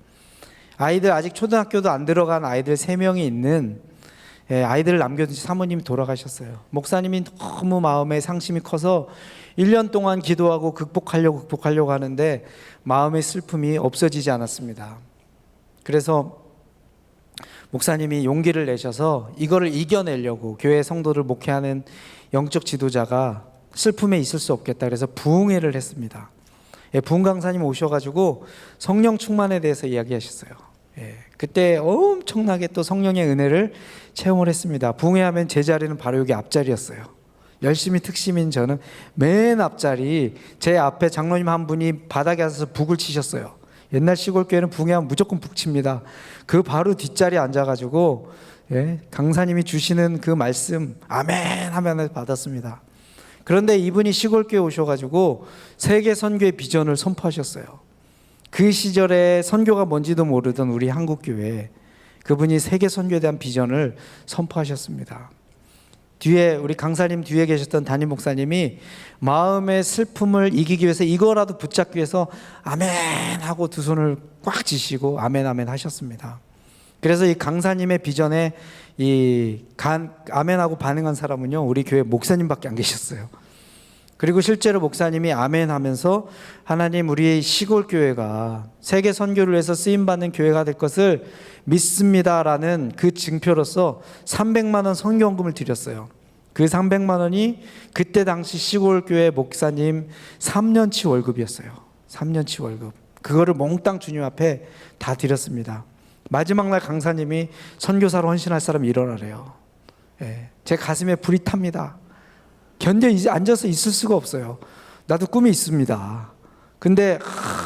Speaker 5: 아이들, 아직 초등학교도 안 들어간 아이들 3명이 있는, 아이들을 남겨둔 사모님이 돌아가셨어요. 목사님이 너무 마음에 상심이 커서 1년 동안 기도하고 극복하려고 하는데 마음의 슬픔이 없어지지 않았습니다. 그래서 목사님이 용기를 내셔서 이거를 이겨내려고 교회 성도를 목회하는 영적 지도자가 슬픔에 있을 수 없겠다 그래서 부흥회를 했습니다. 부흥 강사님 오셔가지고 성령 충만에 대해서 이야기하셨어요. 그때 엄청나게 또 성령의 은혜를 체험을 했습니다. 부흥회하면 제 자리는 바로 여기 앞자리였어요. 열심히 특심인 저는 맨 앞자리, 제 앞에 장로님 한 분이 바닥에 앉아서 북을 치셨어요. 옛날 시골교회는 부흥회하면 무조건 북칩니다. 그 바로 뒷자리에 앉아가지고 강사님이 주시는 그 말씀 아멘 하면 받았습니다. 그런데 이분이 시골교회 오셔가지고 세계 선교의 비전을 선포하셨어요. 그 시절에 선교가 뭔지도 모르던 우리 한국교회, 그분이 세계 선교에 대한 비전을 선포하셨습니다. 뒤에 우리 강사님 뒤에 계셨던 담임 목사님이 마음의 슬픔을 이기기 위해서 이거라도 붙잡기 위해서 아멘 하고 두 손을 꽉 쥐시고 아멘 아멘 하셨습니다. 그래서 이 강사님의 비전에 아멘하고 반응한 사람은요, 우리 교회 목사님밖에 안 계셨어요. 그리고 실제로 목사님이 아멘 하면서 하나님, 우리 시골 교회가 세계 선교를 위해서 쓰임받는 교회가 될 것을 믿습니다라는 그 증표로서 300만 원 선교원금을 드렸어요. 그 300만 원이 그때 당시 시골 교회 목사님 3년치 월급이었어요. 3년치 월급. 그거를 몽땅 주님 앞에 다 드렸습니다. 마지막 날 강사님이 선교사로 헌신할 사람 일어나래요. 제 가슴에 불이 탑니다. 이제 앉아서 있을 수가 없어요. 나도 꿈이 있습니다. 근데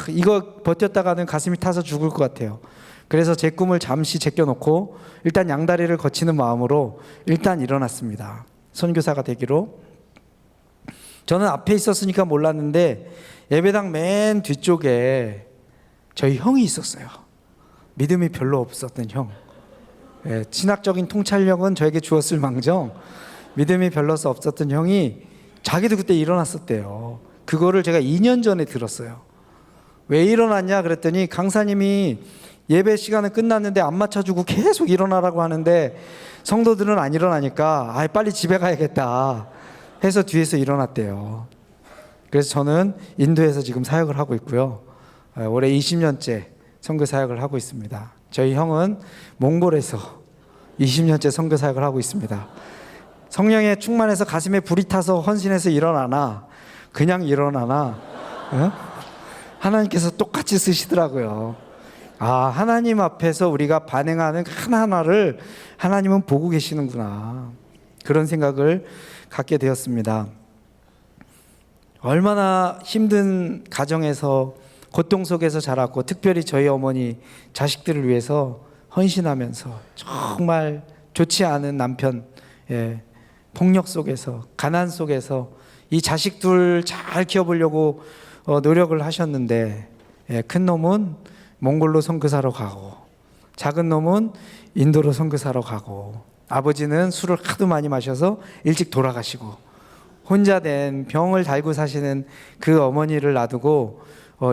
Speaker 5: 이거 버텼다가는 가슴이 타서 죽을 것 같아요. 그래서 제 꿈을 잠시 제껴놓고 일단 양다리를 거치는 마음으로 일단 일어났습니다. 선교사가 되기로. 저는 앞에 있었으니까 몰랐는데 예배당 맨 뒤쪽에 저희 형이 있었어요. 믿음이 별로 없었던 형. 신학적인 통찰력은 저에게 주었을 망정 믿음이 별로 없었던 형이 자기도 그때 일어났었대요. 그거를 제가 2년 전에 들었어요. 왜 일어났냐 그랬더니 강사님이 예배 시간은 끝났는데 안 맞춰주고 계속 일어나라고 하는데 성도들은 안 일어나니까 빨리 집에 가야겠다 해서 뒤에서 일어났대요. 그래서 저는 인도에서 지금 사역을 하고 있고요. 올해 20년째 선교 사역을 하고 있습니다. 저희 형은 몽골에서 20년째 선교 사역을 하고 있습니다. 성령에 충만해서 가슴에 불이 타서 헌신해서 일어나나 그냥 일어나나 하나님께서 똑같이 쓰시더라고요. 하나님 앞에서 우리가 반응하는 하나하나를 하나님은 보고 계시는구나, 그런 생각을 갖게 되었습니다. 얼마나 힘든 가정에서 고통 속에서 자랐고, 특별히 저희 어머니 자식들을 위해서 헌신하면서 정말 좋지 않은 남편, 폭력 속에서, 가난 속에서 이 자식 둘 잘 키워보려고 노력을 하셨는데, 큰 놈은 몽골로 선교사로 가고 작은 놈은 인도로 선교사로 가고, 아버지는 술을 하도 많이 마셔서 일찍 돌아가시고, 혼자 된 병을 달고 사시는 그 어머니를 놔두고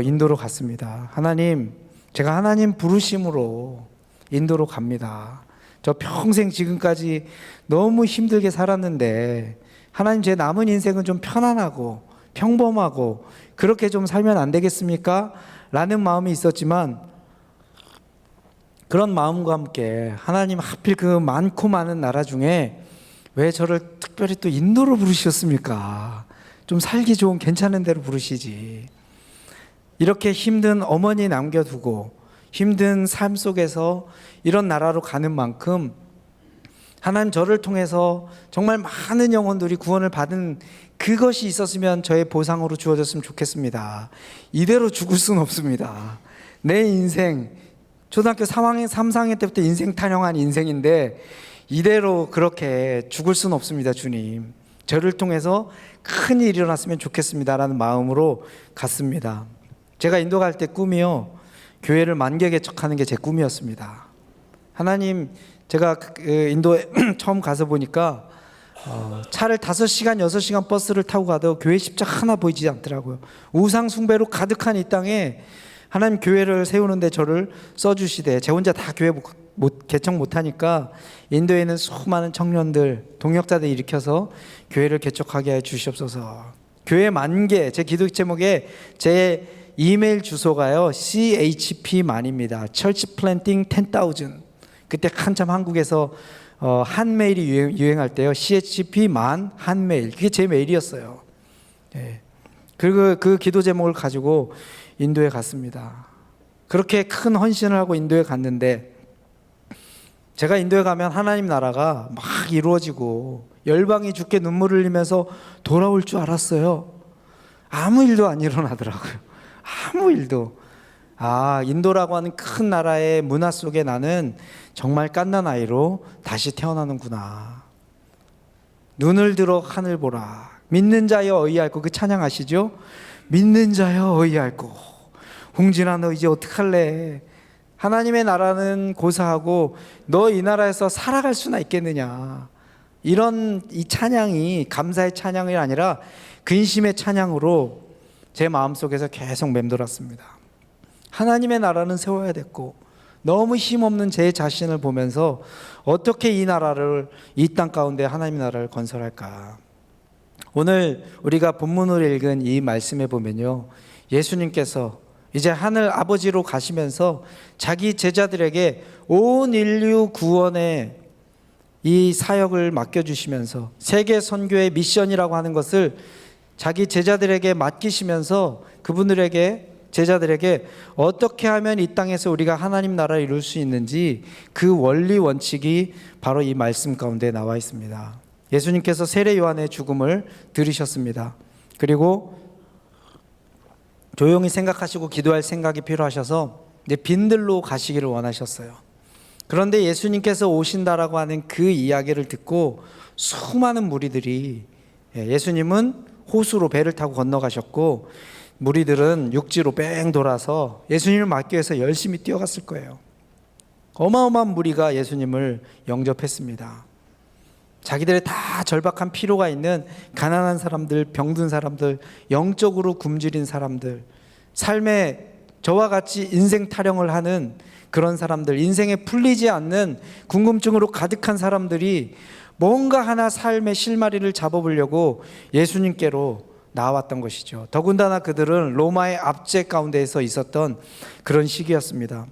Speaker 5: 인도로 갔습니다. 하나님, 제가 하나님 부르심으로 인도로 갑니다. 저 평생 지금까지 너무 힘들게 살았는데 하나님, 제 남은 인생은 좀 편안하고 평범하고 그렇게 좀 살면 안 되겠습니까? 라는 마음이 있었지만, 그런 마음과 함께 하나님, 하필 그 많고 많은 나라 중에 왜 저를 특별히 또 인도로 부르셨습니까? 좀 살기 좋은 괜찮은 데로 부르시지. 이렇게 힘든 어머니 남겨두고 힘든 삶 속에서 이런 나라로 가는 만큼 하나님, 저를 통해서 정말 많은 영혼들이 구원을 받은 그것이 있었으면 저의 보상으로 주어졌으면 좋겠습니다. 이대로 죽을 수는 없습니다. 내 인생, 초등학교 3학년 때부터 인생 탄영한 인생인데 이대로 그렇게 죽을 수는 없습니다. 주님, 저를 통해서 큰 일이 일어났으면 좋겠습니다라는 마음으로 갔습니다. 제가 인도 갈 때 꿈이요, 교회를 만개 개척하는 게 제 꿈이었습니다. 하나님, 제가 인도에 처음 가서 보니까 차를 5시간 6시간 버스를 타고 가도 교회 십자가 하나 보이지 않더라고요. 우상 숭배로 가득한 이 땅에 하나님 교회를 세우는데 저를 써주시되, 제 혼자 다 교회 개척 못하니까 인도에 있는 수많은 청년들, 동역자들 일으켜서 교회를 개척하게 해 주시옵소서. 교회 만개, 제 기도 제목에 제 이메일 주소가요, CHP만입니다. Church Planting 10,000. 그때 한참 한국에서 한메일이 유행할 때요, CHP만 한메일, 그게 제 메일이었어요. 그리고 그 기도 제목을 가지고 인도에 갔습니다. 그렇게 큰 헌신을 하고 인도에 갔는데, 제가 인도에 가면 하나님 나라가 막 이루어지고 열방이 주께 눈물을 흘리면서 돌아올 줄 알았어요. 아무 일도 안 일어나더라고요. 아무 일도. 인도라고 하는 큰 나라의 문화 속에 나는 정말 갓난 아이로 다시 태어나는구나. 눈을 들어 하늘 보라. 믿는 자여 의의할고, 그 찬양 아시죠? 믿는 자여 의의할고. 홍진아, 너 이제 어떡할래? 하나님의 나라는 고사하고 너 이 나라에서 살아갈 수나 있겠느냐. 이런 이 찬양이 감사의 찬양이 아니라 근심의 찬양으로 제 마음속에서 계속 맴돌았습니다. 하나님의 나라는 세워야 됐고, 너무 힘없는 제 자신을 보면서 어떻게 이 나라를, 이 땅 가운데 하나님의 나라를 건설할까. 오늘 우리가 본문으로 읽은 이 말씀에 보면요, 예수님께서 이제 하늘 아버지로 가시면서 자기 제자들에게 온 인류 구원의 이 사역을 맡겨주시면서 세계 선교의 미션이라고 하는 것을 자기 제자들에게 맡기시면서 그분들에게, 제자들에게 어떻게 하면 이 땅에서 우리가 하나님 나라를 이룰 수 있는지 그 원리 원칙이 바로 이 말씀 가운데 나와 있습니다. 예수님께서 세례 요한의 죽음을 들으셨습니다. 그리고 조용히 생각하시고 기도할 생각이 필요하셔서 이제 빈들로 가시기를 원하셨어요. 그런데 예수님께서 오신다라고 하는 그 이야기를 듣고 수많은 무리들이, 예수님은 호수로 배를 타고 건너가셨고 무리들은 육지로 뺑 돌아서 예수님을 맞기 위해서 열심히 뛰어갔을 거예요. 어마어마한 무리가 예수님을 영접했습니다. 자기들의 다 절박한 필요가 있는 가난한 사람들, 병든 사람들, 영적으로 굶주린 사람들, 삶에 저와 같이 인생 타령을 하는 그런 사람들, 인생에 풀리지 않는 궁금증으로 가득한 사람들이 뭔가 하나 삶의 실마리를 잡아보려고 예수님께로 나왔던 것이죠. 더군다나 그들은 로마의 압제 가운데에서 있었던 그런 시기였습니다.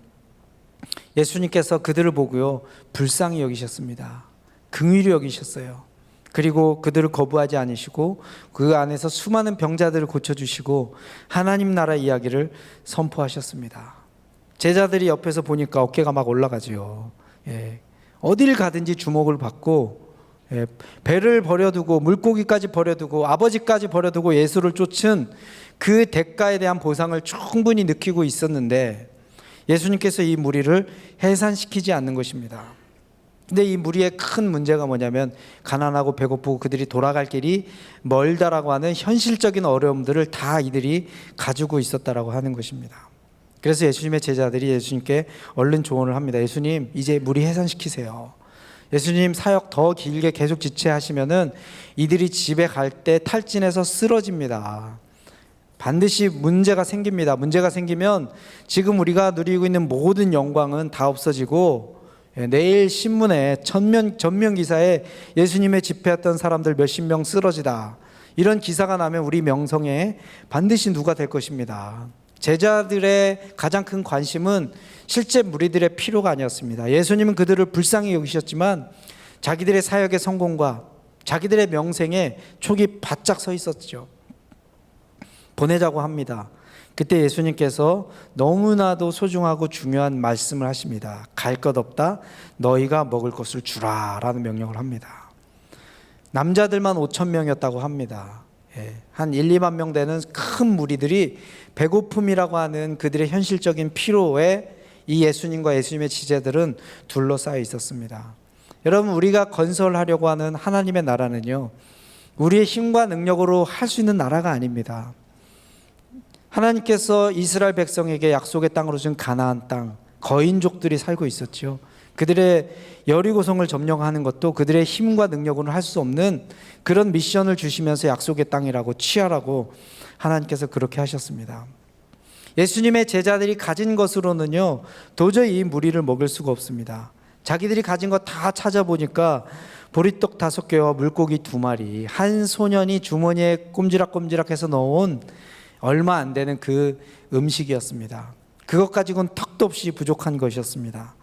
Speaker 5: 예수님께서 그들을 보고요, 불쌍히 여기셨습니다. 긍휼히 여기셨어요. 그리고 그들을 거부하지 않으시고 그 안에서 수많은 병자들을 고쳐주시고 하나님 나라 이야기를 선포하셨습니다. 제자들이 옆에서 보니까 어깨가 막 올라가죠. 어딜 가든지 주목을 받고, 배를 버려두고 물고기까지 버려두고 아버지까지 버려두고 예수를 쫓은 그 대가에 대한 보상을 충분히 느끼고 있었는데 예수님께서 이 무리를 해산시키지 않는 것입니다. 근데 이 무리의 큰 문제가 뭐냐면 가난하고 배고프고 그들이 돌아갈 길이 멀다라고 하는 현실적인 어려움들을 다 이들이 가지고 있었다라고 하는 것입니다. 그래서 예수님의 제자들이 예수님께 얼른 조언을 합니다. 예수님, 이제 무리 해산시키세요. 예수님 사역 더 길게 계속 지체하시면은 이들이 집에 갈 때 탈진해서 쓰러집니다. 반드시 문제가 생깁니다. 문제가 생기면 지금 우리가 누리고 있는 모든 영광은 다 없어지고 내일 신문에 전면 기사에 예수님의 집회했던 사람들 몇십 명 쓰러지다, 이런 기사가 나면 우리 명성에 반드시 누가 될 것입니다. 제자들의 가장 큰 관심은 실제 무리들의 필요가 아니었습니다. 예수님은 그들을 불쌍히 여기셨지만 자기들의 사역의 성공과 자기들의 명성에 촉이 바짝 서 있었죠. 보내자고 합니다. 그때 예수님께서 너무나도 소중하고 중요한 말씀을 하십니다. 갈 것 없다, 너희가 먹을 것을 주라 라는 명령을 합니다. 남자들만 5,000명이었다고 합니다. 한 1, 2만 명 되는 큰 무리들이 배고픔이라고 하는 그들의 현실적인 피로에 이 예수님과 예수님의 지제들은 둘러싸여 있었습니다. 여러분, 우리가 건설하려고 하는 하나님의 나라는요, 우리의 힘과 능력으로 할 수 있는 나라가 아닙니다. 하나님께서 이스라엘 백성에게 약속의 땅으로 준 가나안 땅, 거인족들이 살고 있었죠. 그들의 여리고성을 점령하는 것도 그들의 힘과 능력으로는 할 수 없는 그런 미션을 주시면서 약속의 땅이라고 취하라고 하나님께서 그렇게 하셨습니다. 예수님의 제자들이 가진 것으로는요, 도저히 이 무리를 먹일 수가 없습니다. 자기들이 가진 거 다 찾아보니까 보리떡 5개와 물고기 2마리, 한 소년이 주머니에 꼼지락꼼지락해서 넣은 얼마 안 되는 그 음식이었습니다. 그것 가지고는 턱도 없이 부족한 것이었습니다.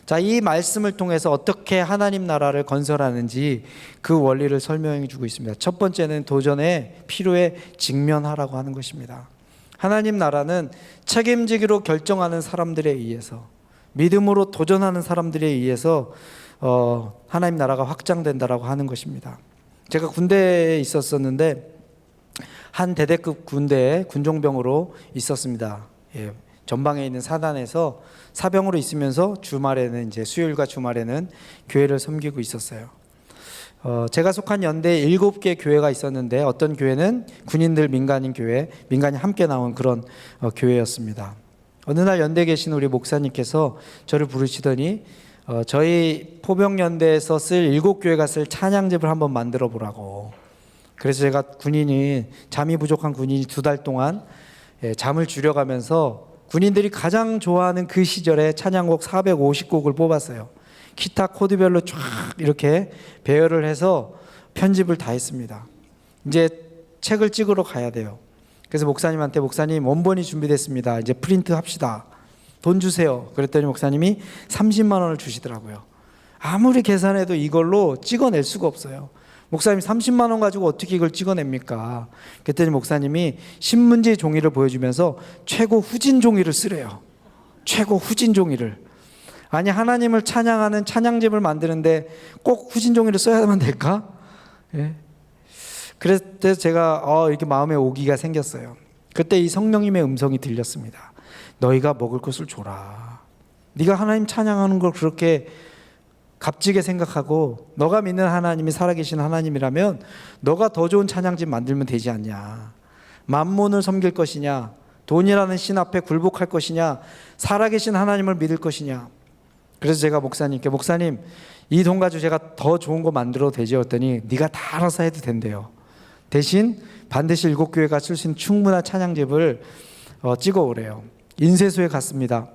Speaker 5: 자, 이 말씀을 통해서 어떻게 하나님 나라를 건설하는지 그 원리를 설명해 주고 있습니다. 첫 번째는 도전의 필요에 직면하라고 하는 것입니다. 하나님 나라는 책임지기로 결정하는 사람들에 의해서, 믿음으로 도전하는 사람들에 의해서 하나님 나라가 확장된다라고 하는 것입니다. 제가 군대에 있었었는데 한 대대급 군대에 군종병으로 있었습니다. 전방에 있는 사단에서 사병으로 있으면서 주말에는 이제 수요일과 주말에는 교회를 섬기고 있었어요. 제가 속한 연대에 7개 교회가 있었는데 어떤 교회는 군인들 민간인 교회, 민간이 함께 나온 그런 교회였습니다. 어느 날 연대에 계신 우리 목사님께서 저를 부르시더니 저희 포병연대에서 쓸 7교회가 쓸 찬양집을 한번 만들어 보라고. 그래서 제가 군인이, 잠이 부족한 군인이 2달 동안 잠을 줄여가면서 군인들이 가장 좋아하는 그 시절에 찬양곡 450곡을 뽑았어요. 기타 코드별로 쫙 이렇게 배열을 해서 편집을 다 했습니다. 이제 책을 찍으러 가야 돼요. 그래서 목사님한테, 목사님 원본이 준비됐습니다, 이제 프린트 합시다, 돈 주세요. 그랬더니 목사님이 30만 원을 주시더라고요. 아무리 계산해도 이걸로 찍어낼 수가 없어요. 목사님 30만 원 가지고 어떻게 이걸 찍어냅니까? 그랬더니 목사님이 신문지 종이를 보여주면서 최고 후진 종이를 쓰래요. 최고 후진 종이를. 아니, 하나님을 찬양하는 찬양집을 만드는데 꼭 후진 종이를 써야만 될까? 예. 그래서 제가 이렇게 마음에 오기가 생겼어요. 그때 이 성령님의 음성이 들렸습니다. 너희가 먹을 것을 줘라. 네가 하나님 찬양하는 걸 그렇게 값지게 생각하고 너가 믿는 하나님이 살아계신 하나님이라면 너가 더 좋은 찬양집 만들면 되지 않냐. 만몬을 섬길 것이냐, 돈이라는 신 앞에 굴복할 것이냐, 살아계신 하나님을 믿을 것이냐. 그래서 제가 목사님께, 목사님 이 돈 가지고 제가 더 좋은 거 만들어도 되죠? 했더니 네가 다 알아서 해도 된대요. 대신 반드시 7교회가 쓸 수 있는 충분한 찬양집을 찍어오래요. 인쇄소에 갔습니다.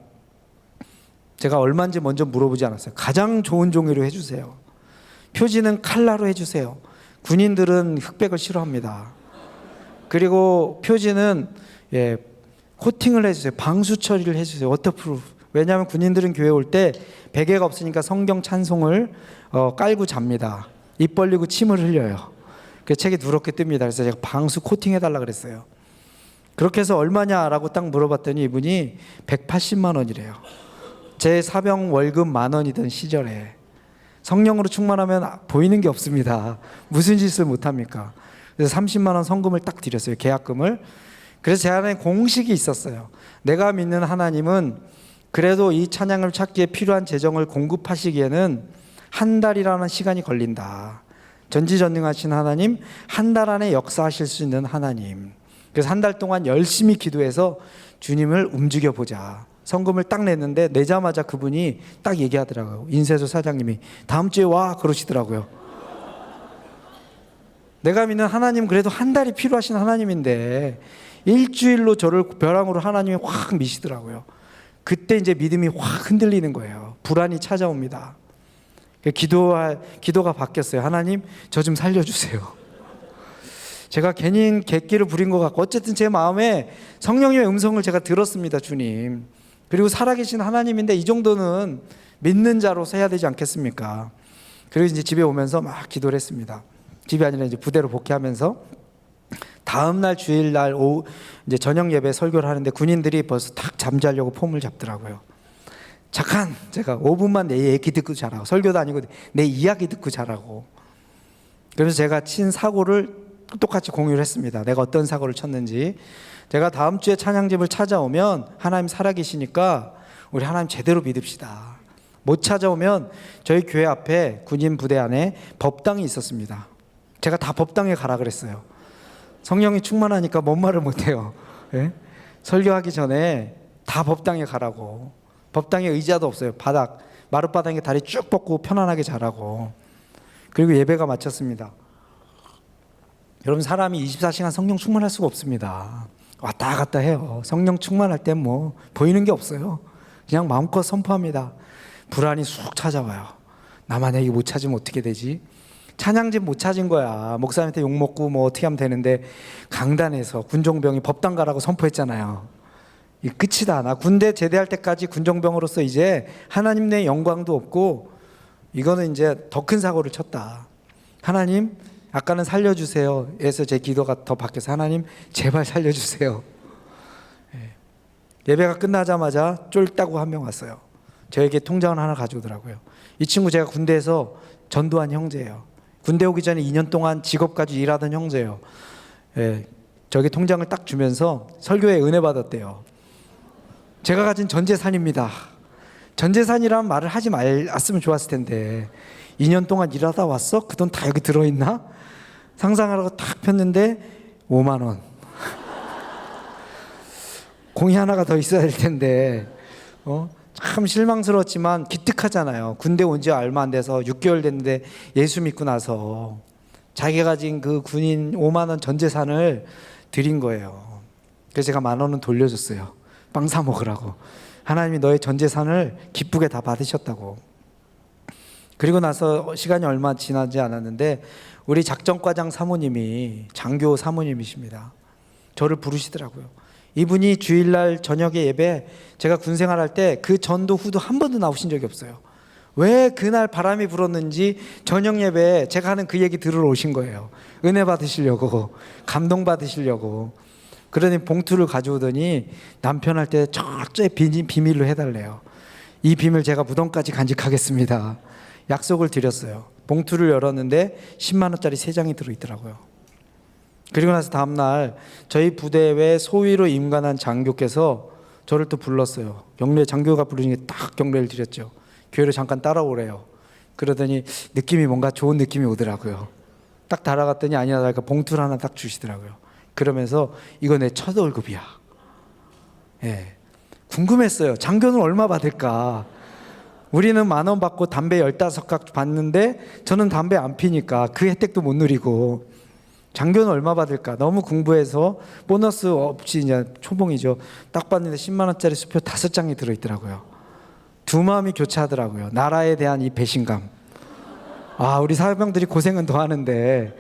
Speaker 5: 제가 얼마인지 먼저 물어보지 않았어요. 가장 좋은 종이로 해주세요. 표지는 칼라로 해주세요. 군인들은 흑백을 싫어합니다. 그리고 표지는 코팅을 해주세요. 방수 처리를 해주세요. 워터프루프. 왜냐하면 군인들은 교회 올 때 베개가 없으니까 성경 찬송을 깔고 잡니다. 입 벌리고 침을 흘려요. 그 책이 누렇게 뜹니다. 그래서 제가 방수 코팅해달라 그랬어요. 그렇게 해서 얼마냐라고 딱 물어봤더니 이분이 180만 원이래요. 제 사병 월급 10,000원이던 시절에. 성령으로 충만하면 보이는 게 없습니다. 무슨 짓을 못합니까? 그래서 30만 원 성금을 딱 드렸어요. 계약금을. 그래서 제 안에 공식이 있었어요. 내가 믿는 하나님은 그래도 이 찬양을 찾기에 필요한 재정을 공급하시기에는 한 달이라는 시간이 걸린다. 전지전능하신 하나님, 한 달 안에 역사하실 수 있는 하나님. 그래서 한 달 동안 열심히 기도해서 주님을 움직여 보자. 성금을 딱 냈는데 내자마자 그분이 딱 얘기하더라고요. 인쇄소 사장님이 다음 주에 와 그러시더라고요. 내가 믿는 하나님 그래도 한 달이 필요하신 하나님인데 일주일로 저를 벼랑으로 하나님이 확 미시더라고요. 그때 이제 믿음이 확 흔들리는 거예요. 불안이 찾아옵니다. 기도가 바뀌었어요. 하나님 저 좀 살려주세요. 제가 괜히 객기를 부린 것 같고 어쨌든 제 마음에 성령님의 음성을 제가 들었습니다. 주님. 그리고 살아계신 하나님인데 이 정도는 믿는 자로서 해야 되지 않겠습니까? 그리고 이제 집에 오면서 막 기도를 했습니다. 집이 아니라 이제 부대로 복귀하면서 다음 날 주일날 오후 이제 저녁 예배 설교를 하는데 군인들이 벌써 탁 잠자려고 폼을 잡더라고요. 잠깐 제가 5분만 내 얘기 듣고 자라고, 설교도 아니고 내 이야기 듣고 자라고. 그래서 제가 친 사고를 똑같이 공유를 했습니다. 내가 어떤 사고를 쳤는지. 제가 다음 주에 찬양집을 찾아오면 하나님 살아계시니까 우리 하나님 제대로 믿읍시다. 못 찾아오면 저희 교회 앞에 군인 부대 안에 법당이 있었습니다. 제가 다 법당에 가라 그랬어요. 성령이 충만하니까 뭔 말을 못해요. 예? 설교하기 전에 다 법당에 가라고. 법당에 의자도 없어요. 마룻바닥에 다리 쭉 뻗고 편안하게 자라고. 그리고 예배가 마쳤습니다. 여러분 사람이 24시간 성령 충만할 수가 없습니다. 왔다 갔다 해요. 성령 충만할 땐 뭐 보이는 게 없어요. 그냥 마음껏 선포합니다. 불안이 쑥 찾아와요. 나만 여기 못 찾으면 어떻게 되지? 찬양집 못 찾은 거야. 목사님한테 욕먹고 뭐 어떻게 하면 되는데 강단에서 군종병이 법당 가라고 선포했잖아요. 이 끝이다. 나 군대 제대할 때까지 군종병으로서 이제 하나님 내 영광도 없고 이거는 이제 더 큰 사고를 쳤다. 하나님 아까는 살려주세요 해서 제 기도가 더 바뀌어서 하나님 제발 살려주세요. 예배가 끝나자마자 쫄다고 한 명 왔어요. 저에게 통장을 하나 가져오더라고요. 이 친구 제가 군대에서 전도한 형제예요. 군대 오기 전에 2년 동안 직업 가지고 일하던 형제예요. 저기 통장을 딱 주면서 설교에 은혜 받았대요. 제가 가진 전 재산입니다. 전 재산이란 말을 하지 말았으면 좋았을 텐데 2년 동안 일하다 왔어? 그 돈 다 여기 들어있나? 상상하라고 딱 폈는데 5만 원. 공이 하나가 더 있어야 될 텐데 참 실망스러웠지만 기특하잖아요. 군대 온 지 얼마 안 돼서 6개월 됐는데 예수 믿고 나서 자기가 가진 그 군인 5만 원 전 재산을 드린 거예요. 그래서 제가 1만 원은 돌려줬어요. 빵 사 먹으라고. 하나님이 너의 전 재산을 기쁘게 다 받으셨다고. 그리고 나서 시간이 얼마 지나지 않았는데 우리 작전과장 사모님이 장교 사모님이십니다. 저를 부르시더라고요. 이분이 주일날 저녁에 예배 제가 군생활할 때 그 전도 후도 한 번도 나오신 적이 없어요. 왜 그날 바람이 불었는지 저녁 예배에 제가 하는 그 얘기 들으러 오신 거예요. 은혜 받으시려고, 감동 받으시려고. 그러니 봉투를 가져오더니 남편 할 때 철저히 비밀로 해달래요. 이 비밀 제가 무덤까지 간직하겠습니다. 약속을 드렸어요. 봉투를 열었는데 10만 원짜리 3장이 들어있더라고요. 그리고 나서 다음날 저희 부대에 소위로 임관한 장교께서 저를 또 불렀어요. 경례 장교가 부르니까 딱 경례를 드렸죠. 교회로 잠깐 따라오래요. 그러더니 느낌이 뭔가 좋은 느낌이 오더라고요. 딱 따라갔더니 아니나 다를까 봉투를 하나 딱 주시더라고요. 그러면서 이거 내 첫 월급이야. 예. 궁금했어요. 장교는 얼마 받을까? 우리는 1만 원 받고 담배 15각 받는데 저는 담배 안 피니까 그 혜택도 못 누리고 장교는 얼마 받을까? 너무 공부해서 보너스 없이 이제 초봉이죠. 딱 봤는데 10만 원짜리 수표 5장이 들어있더라고요. 두 마음이 교차하더라고요. 나라에 대한 이 배신감. 우리 사병들이 고생은 더 하는데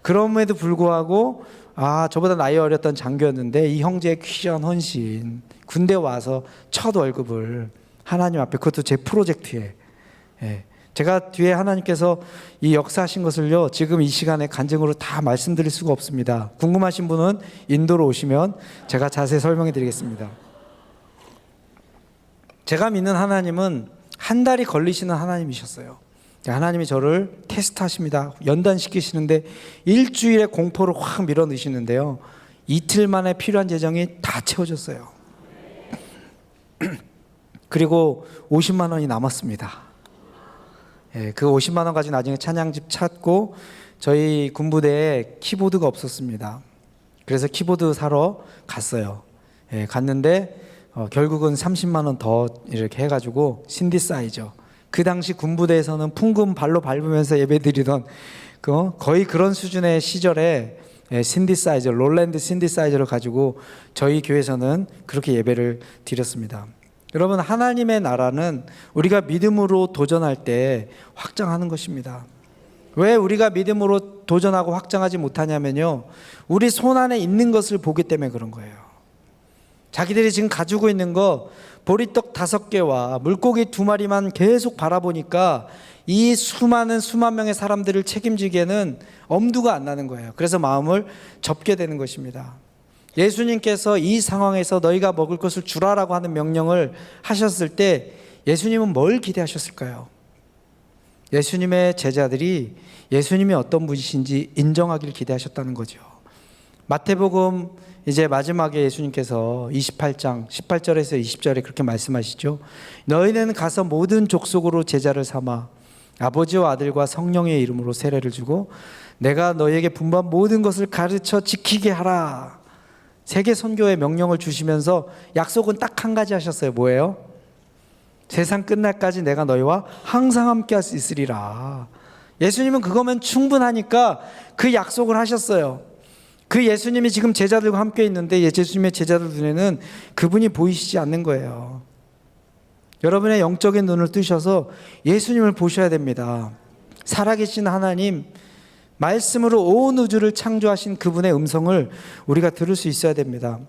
Speaker 5: 그럼에도 불구하고 저보다 나이 어렸던 장교였는데 이 형제의 귀한 헌신, 군대 와서 첫 월급을 하나님 앞에, 그것도 제 프로젝트에, 제가 뒤에 하나님께서 이 역사하신 것을요 지금 이 시간에 간증으로 다 말씀드릴 수가 없습니다. 궁금하신 분은 인도로 오시면 제가 자세히 설명해 드리겠습니다. 제가 믿는 하나님은 한 달이 걸리시는 하나님이셨어요. 하나님이 저를 테스트하십니다. 연단시키시는데 일주일에 공포를 확 밀어넣으시는데요, 이틀 만에 필요한 재정이 다 채워졌어요. 그리고 50만 원이 남았습니다. 그 50만 원 가지고 나중에 찬양집 찾고 저희 군부대에 키보드가 없었습니다. 그래서 키보드 사러 갔어요. 갔는데 결국은 30만 원 더 이렇게 해가지고 신디사이저, 그 당시 군부대에서는 풍금 발로 밟으면서 예배드리던 거의 그런 수준의 시절에 신디사이저, 롤랜드 신디사이저를 가지고 저희 교회에서는 그렇게 예배를 드렸습니다. 여러분, 하나님의 나라는 우리가 믿음으로 도전할 때 확장하는 것입니다. 왜 우리가 믿음으로 도전하고 확장하지 못하냐면요, 우리 손 안에 있는 것을 보기 때문에 그런 거예요. 자기들이 지금 가지고 있는 거 보리떡 5개와 물고기 2마리만 계속 바라보니까 이 수만 명의 사람들을 책임지기에는 엄두가 안 나는 거예요. 그래서 마음을 접게 되는 것입니다. 예수님께서 이 상황에서 너희가 먹을 것을 주라라고 하는 명령을 하셨을 때 예수님은 뭘 기대하셨을까요? 예수님의 제자들이 예수님이 어떤 분이신지 인정하기를 기대하셨다는 거죠. 마태복음 이제 마지막에 예수님께서 28장 18절에서 20절에 그렇게 말씀하시죠. 너희는 가서 모든 족속으로 제자를 삼아 아버지와 아들과 성령의 이름으로 세례를 주고 내가 너희에게 분부한 모든 것을 가르쳐 지키게 하라. 세계 선교의 명령을 주시면서 약속은 딱 한 가지 하셨어요. 뭐예요? 세상 끝날까지 내가 너희와 항상 함께 할 수 있으리라. 예수님은 그거면 충분하니까 그 약속을 하셨어요. 그 예수님이 지금 제자들과 함께 있는데 예수님의 제자들 눈에는 그분이 보이시지 않는 거예요. 여러분의 영적인 눈을 뜨셔서 예수님을 보셔야 됩니다. 살아계신 하나님, 말씀으로 온 우주를 창조하신 그분의 음성을 우리가 들을 수 있어야 됩니다.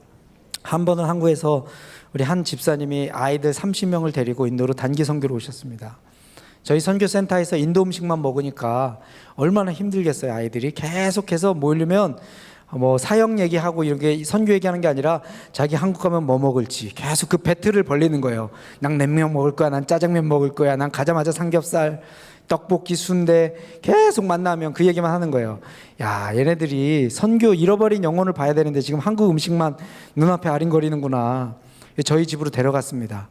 Speaker 5: 한 번은 한국에서 우리 한 집사님이 아이들 30명을 데리고 인도로 단기 선교로 오셨습니다. 저희 선교센터에서 인도 음식만 먹으니까 얼마나 힘들겠어요. 아이들이 계속해서 모이려면 사역 얘기하고 이런 게 선교 얘기하는 게 아니라 자기 한국 가면 뭐 먹을지 계속 그 배틀을 벌리는 거예요. 난 냉면 먹을 거야, 난 짜장면 먹을 거야, 난 가자마자 삼겹살, 떡볶이, 순대, 계속 만나면 그 얘기만 하는 거예요. 야, 얘네들이 선교 잃어버린 영혼을 봐야 되는데 지금 한국 음식만 눈앞에 아른거리는구나. 저희 집으로 데려갔습니다.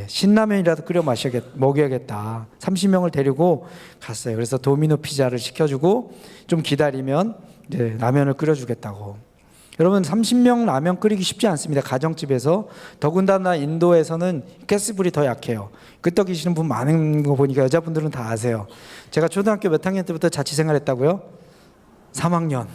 Speaker 5: 신라면이라도 끓여 먹여야겠다. 30명을 데리고 갔어요. 그래서 도미노 피자를 시켜주고 좀 기다리면 이제 라면을 끓여주겠다고. 여러분, 30명 라면 끓이기 쉽지 않습니다. 가정집에서. 더군다나 인도에서는 가스불이 더 약해요. 끄떡이시는 분 많은 거 보니까 여자분들은 다 아세요. 제가 초등학교 몇 학년 때부터 자취생활했다고요? 3학년.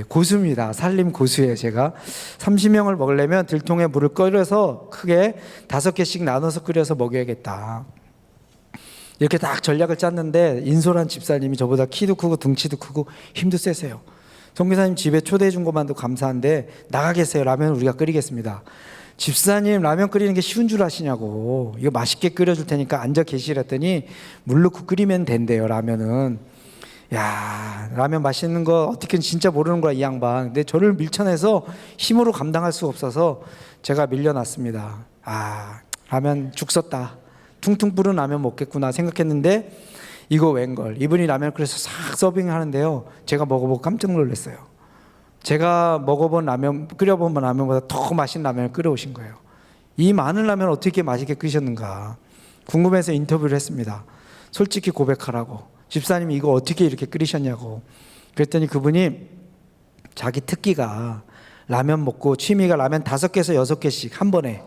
Speaker 5: 고수입니다. 살림 고수예요. 제가 30명을 먹으려면 들통에 물을 끓여서 크게 5개씩 나눠서 끓여서 먹여야겠다. 이렇게 딱 전략을 짰는데 인솔한 집사님이 저보다 키도 크고 등치도 크고 힘도 세세요. 선교사님 집에 초대해 준 것만도 감사한데 나가 계세요. 라면 우리가 끓이겠습니다. 집사님 라면 끓이는 게 쉬운 줄 아시냐고. 이거 맛있게 끓여줄 테니까 앉아 계시랬더니 물 넣고 끓이면 된대요. 라면은. 야, 라면 맛있는 거 어떻게 진짜 모르는 거야 이 양반. 근데 저를 밀쳐내서 힘으로 감당할 수 없어서 제가 밀려났습니다. 아, 라면 죽 썼다. 퉁퉁 부른 라면 먹겠구나 생각했는데 이거 웬걸. 이분이 라면 끓여서 싹 서빙하는데요, 제가 먹어보고 깜짝 놀랐어요. 제가 먹어본 라면, 끓여본 라면보다 더 맛있는 라면을 끓여오신 거예요. 이 많은 라면을 어떻게 맛있게 끓이셨는가 궁금해서 인터뷰를 했습니다. 솔직히 고백하라고. 집사님이 이거 어떻게 이렇게 끓이셨냐고. 그랬더니 그분이 자기 특기가 라면 먹고 취미가 라면 5개에서 6개씩 한 번에.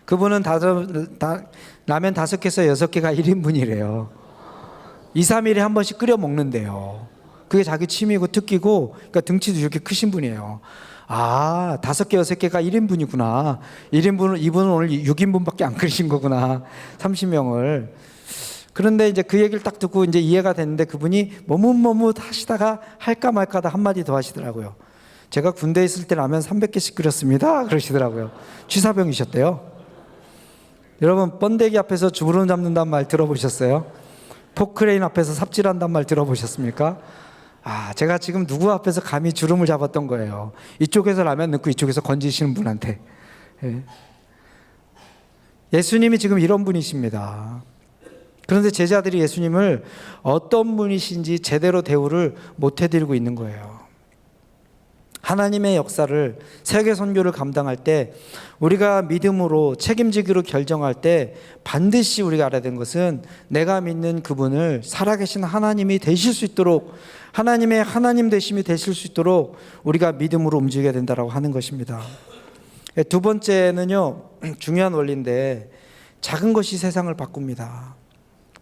Speaker 5: 그분은 라면 5개에서 6개가 1인분이래요. 2, 3일에 한 번씩 끓여 먹는데요. 그게 자기 취미고 특기고, 그러니까 등치도 이렇게 크신 분이에요. 아, 5개, 6개가 1인분이구나. 1인분을, 이분은 오늘 6인분밖에 안 끓이신 거구나. 30명을. 그런데 이제 그 얘기를 딱 듣고 이제 이해가 됐는데 그분이 머뭇머뭇 하시다가 할까 말까 하다 한마디 더 하시더라고요. 제가 군대에 있을 때 라면 300개씩 끓였습니다. 그러시더라고요. 취사병이셨대요. 여러분, 번데기 앞에서 주무름 잡는다는 말 들어보셨어요? 포크레인 앞에서 삽질한다는 말 들어보셨습니까? 아, 제가 지금 누구 앞에서 감히 주름을 잡았던 거예요. 이쪽에서 라면 넣고 이쪽에서 건지시는 분한테. 예수님이 지금 이런 분이십니다. 그런데 제자들이 예수님을 어떤 분이신지 제대로 대우를 못 해드리고 있는 거예요. 하나님의 역사를 세계 선교를 감당할 때 우리가 믿음으로 책임지기로 결정할 때 반드시 우리가 알아야 되는 것은 내가 믿는 그분을 살아계신 하나님이 되실 수 있도록, 하나님의 하나님 되심이 되실 수 있도록 우리가 믿음으로 움직여야 된다라고 하는 것입니다. 두 번째는요, 중요한 원리인데, 작은 것이 세상을 바꿉니다.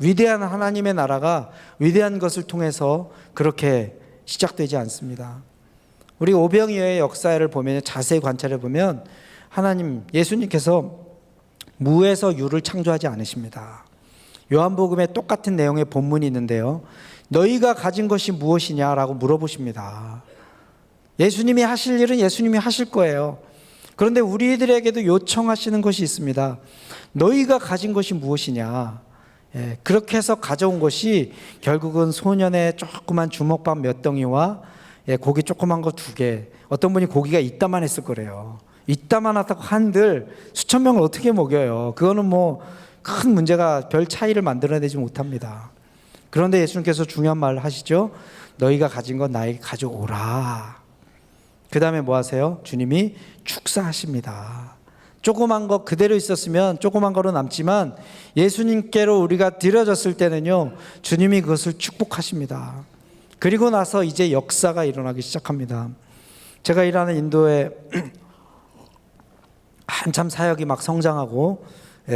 Speaker 5: 위대한 하나님의 나라가 위대한 것을 통해서 그렇게 시작되지 않습니다. 우리 오병이어의 역사를 보면, 자세히 관찰해 보면 하나님, 예수님께서 무에서 유를 창조하지 않으십니다. 요한복음에 똑같은 내용의 본문이 있는데요, 너희가 가진 것이 무엇이냐라고 물어보십니다. 예수님이 하실 일은 예수님이 하실 거예요. 그런데 우리들에게도 요청하시는 것이 있습니다. 너희가 가진 것이 무엇이냐. 그렇게 해서 가져온 것이 결국은 소년의 조그만 주먹밥 몇 덩이와 고기 조그만 거 2개. 어떤 분이 고기가 이따만 했을 거래요. 이따만 하다고 한들 수천 명을 어떻게 먹여요. 그거는 뭐 큰 문제가, 별 차이를 만들어내지 못합니다. 그런데 예수님께서 중요한 말을 하시죠. 너희가 가진 건 나에게 가져오라. 그 다음에 뭐 하세요? 주님이 축사하십니다. 조그만 거 그대로 있었으면 조그만 거로 남지만 예수님께로 우리가 드려졌을 때는요, 주님이 그것을 축복하십니다. 그리고 나서 이제 역사가 일어나기 시작합니다. 제가 일하는 인도에 한참 사역이 막 성장하고,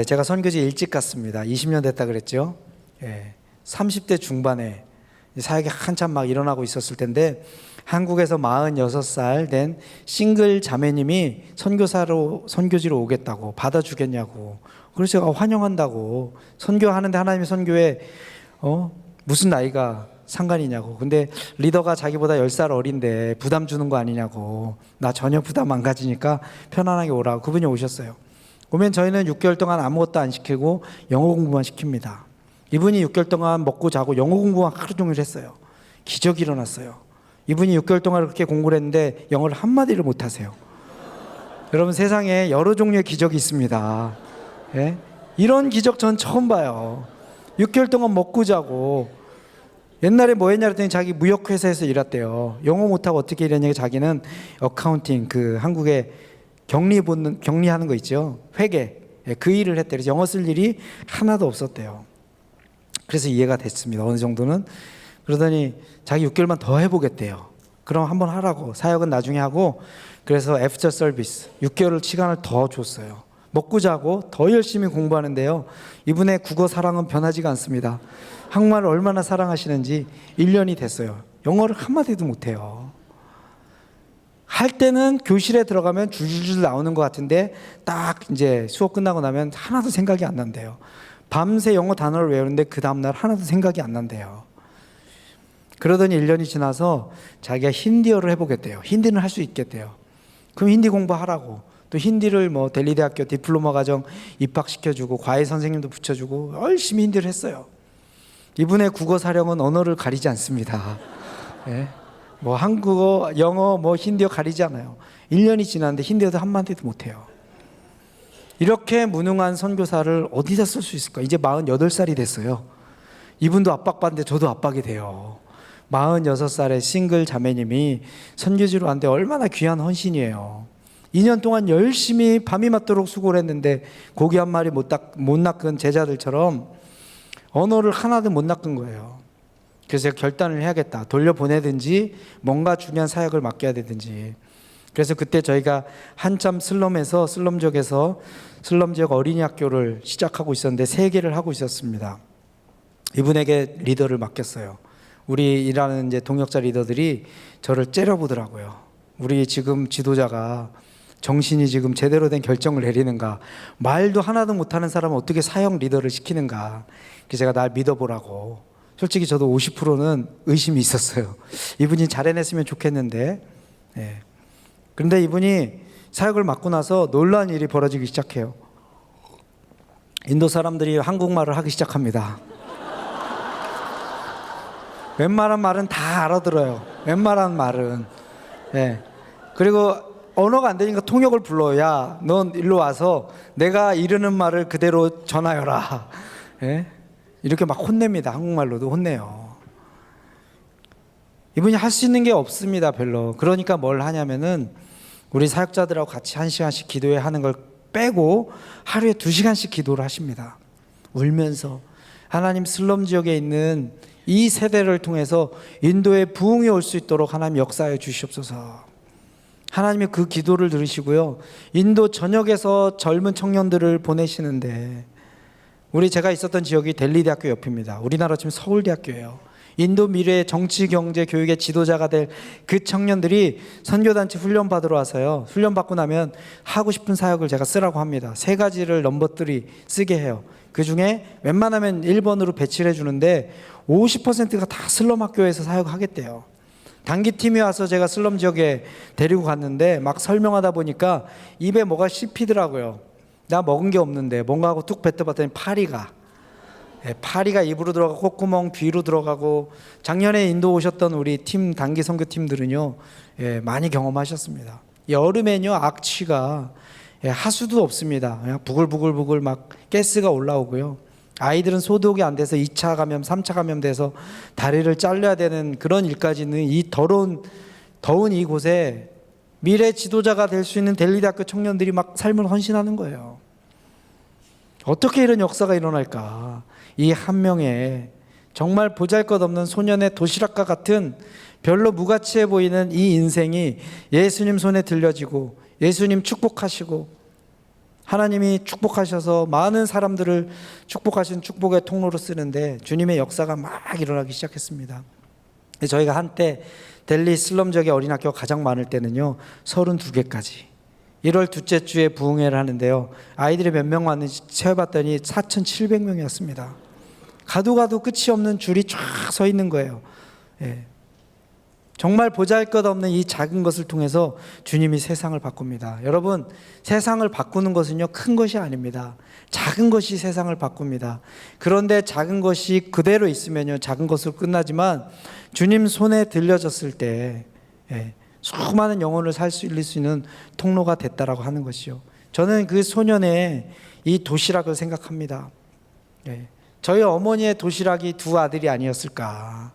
Speaker 5: 제가 선교지 일찍 갔습니다. 20년 됐다 그랬죠. 30대 중반에 사역이 한참 막 일어나고 있었을 텐데, 한국에서 46살 된 싱글 자매님이 선교지로 오겠다고, 받아주겠냐고. 그래서 제가 환영한다고. 선교하는데 하나님의 선교에 무슨 나이가 상관이냐고. 근데 리더가 자기보다 10살 어린데 부담 주는 거 아니냐고. 나 전혀 부담 안 가지니까 편안하게 오라고. 그분이 오셨어요. 오면 저희는 6개월 동안 아무것도 안 시키고 영어 공부만 시킵니다. 이분이 6개월 동안 먹고 자고 영어 공부만 하루 종일 했어요. 기적이 일어났어요. 이분이 6개월 동안 그렇게 공부를 했는데 영어를 한마디를 못 하세요. 여러분, 세상에 여러 종류의 기적이 있습니다. 이런 기적 전 처음 봐요. 6개월 동안 먹고 자고. 옛날에 뭐 했냐 그랬더니 자기 무역회사에서 일했대요. 영어 못하고 어떻게 일했냐고. 자기는 어카운팅, 그 한국에 격리하는 거 있죠. 회계. 그 일을 했대요. 그래서 영어 쓸 일이 하나도 없었대요. 그래서 이해가 됐습니다. 어느 정도는. 그러더니 자기 6개월만 더 해보겠대요. 그럼 한번 하라고. 사역은 나중에 하고. 그래서 애프터 서비스 6개월 시간을 더 줬어요. 먹고 자고 더 열심히 공부하는데요, 이분의 국어 사랑은 변하지가 않습니다. 한국말을 얼마나 사랑하시는지 1년이 됐어요. 영어를 한마디도 못해요. 할 때는 교실에 들어가면 줄줄줄 나오는 것 같은데 딱 이제 수업 끝나고 나면 하나도 생각이 안 난대요. 밤새 영어 단어를 외우는데 그 다음날 하나도 생각이 안 난대요. 그러더니 1년이 지나서 자기가 힌디어를 해보겠대요. 힌디는 할 수 있겠대요. 그럼 힌디 공부하라고. 또 힌디를 뭐 델리 대학교 디플로마 과정 입학시켜주고 과외 선생님도 붙여주고 열심히 힌디를 했어요. 이분의 국어 사령은 언어를 가리지 않습니다. 뭐 한국어, 영어, 뭐 힌디어 가리지 않아요. 1년이 지났는데 힌디어도 한마디도 못해요. 이렇게 무능한 선교사를 어디다 쓸 수 있을까? 이제 48살이 됐어요. 이분도 압박받는데 저도 압박이 돼요. 46살의 싱글 자매님이 선교지로 왔는데 얼마나 귀한 헌신이에요. 2년 동안 열심히 밤이 맞도록 수고를 했는데 고기 한 마리 못 낚은 제자들처럼 언어를 하나도 못 낚은 거예요. 그래서 제가 결단을 해야겠다. 돌려보내든지 뭔가 중요한 사역을 맡겨야 되든지. 그래서 그때 저희가 한참 슬럼 지역 어린이 학교를 시작하고 있었는데 3개를 하고 있었습니다. 이분에게 리더를 맡겼어요. 우리 일하는 이제 동역자 리더들이 저를 째려보더라고요. 우리 지금 지도자가 정신이 지금 제대로 된 결정을 내리는가, 말도 하나도 못하는 사람은 어떻게 사역 리더를 시키는가. 그래서 제가 날 믿어보라고. 솔직히 저도 50%는 의심이 있었어요. 이분이 잘 해냈으면 좋겠는데. 그런데 이분이 사역을 맡고 나서 놀라운 일이 벌어지기 시작해요. 인도 사람들이 한국말을 하기 시작합니다. 웬만한 말은 다 알아들어요. 웬만한 말은. 그리고 언어가 안 되니까 통역을 불러요. 야, 넌 일로 와서 내가 이르는 말을 그대로 전하여라. 이렇게 막 혼냅니다. 한국말로도 혼내요. 이분이 할 수 있는 게 없습니다, 별로. 그러니까 뭘 하냐면은 우리 사역자들하고 같이 1시간씩 기도회 하는 걸 빼고 하루에 2시간씩 기도를 하십니다. 울면서 하나님, 슬럼 지역에 있는 이 세대를 통해서 인도에 부흥이 올 수 있도록 하나님 역사해 주시옵소서. 하나님이 그 기도를 들으시고요, 인도 전역에서 젊은 청년들을 보내시는데, 제가 있었던 지역이 델리 대학교 옆입니다. 우리나라 지금 서울대학교예요. 인도 미래의 정치, 경제, 교육의 지도자가 될 그 청년들이 선교단체 훈련 받으러 와서요, 훈련 받고 나면 하고 싶은 사역을 제가 쓰라고 합니다. 3가지를 넘버3 쓰게 해요. 그 중에 웬만하면 1번으로 배치를 해주는데 50%가 다 슬럼 학교에서 사역하겠대요. 단기팀이 와서 제가 슬럼 지역에 데리고 갔는데 막 설명하다 보니까 입에 뭐가 씹히더라고요. 나 먹은 게 없는데 뭔가 하고 툭 뱉어봤더니 파리가 입으로 들어가고 콧구멍 뒤로 들어가고, 작년에 인도 오셨던 우리 팀 단기 선교팀들은요, 많이 경험하셨습니다. 여름에는요, 악취가 하수도 없습니다. 그냥 부글부글 막 가스가 올라오고요. 아이들은 소독이 안 돼서 2차 감염, 3차 감염 돼서 다리를 잘라야 되는 그런 일까지는 이 더운 이곳에 미래 지도자가 될 수 있는 델리 대학교 청년들이 막 삶을 헌신하는 거예요. 어떻게 이런 역사가 일어날까? 이 한 명의 정말 보잘것없는 소년의 도시락과 같은 별로 무가치해 보이는 이 인생이 예수님 손에 들려지고 예수님 축복하시고 하나님이 축복하셔서 많은 사람들을 축복하신 축복의 통로로 쓰는데 주님의 역사가 막 일어나기 시작했습니다. 저희가 한때 델리 슬럼 지역의 어린 학교가 가장 많을 때는요, 32개까지 1월 둘째 주에 부흥회를 하는데요, 아이들이 몇 명 왔는지 채워봤더니 4,700명이었습니다. 가도 끝이 없는 줄이 쫙 서 있는 거예요. 정말 보잘것없는 이 작은 것을 통해서 주님이 세상을 바꿉니다. 여러분, 세상을 바꾸는 것은요, 큰 것이 아닙니다. 작은 것이 세상을 바꿉니다. 그런데 작은 것이 그대로 있으면요, 작은 것으로 끝나지만 주님 손에 들려졌을 때 수많은 영혼을 살릴 수 있는 통로가 됐다라고 하는 것이요. 저는 그 소년의 이 도시락을 생각합니다. 저희 어머니의 도시락이 2 아들이 아니었을까.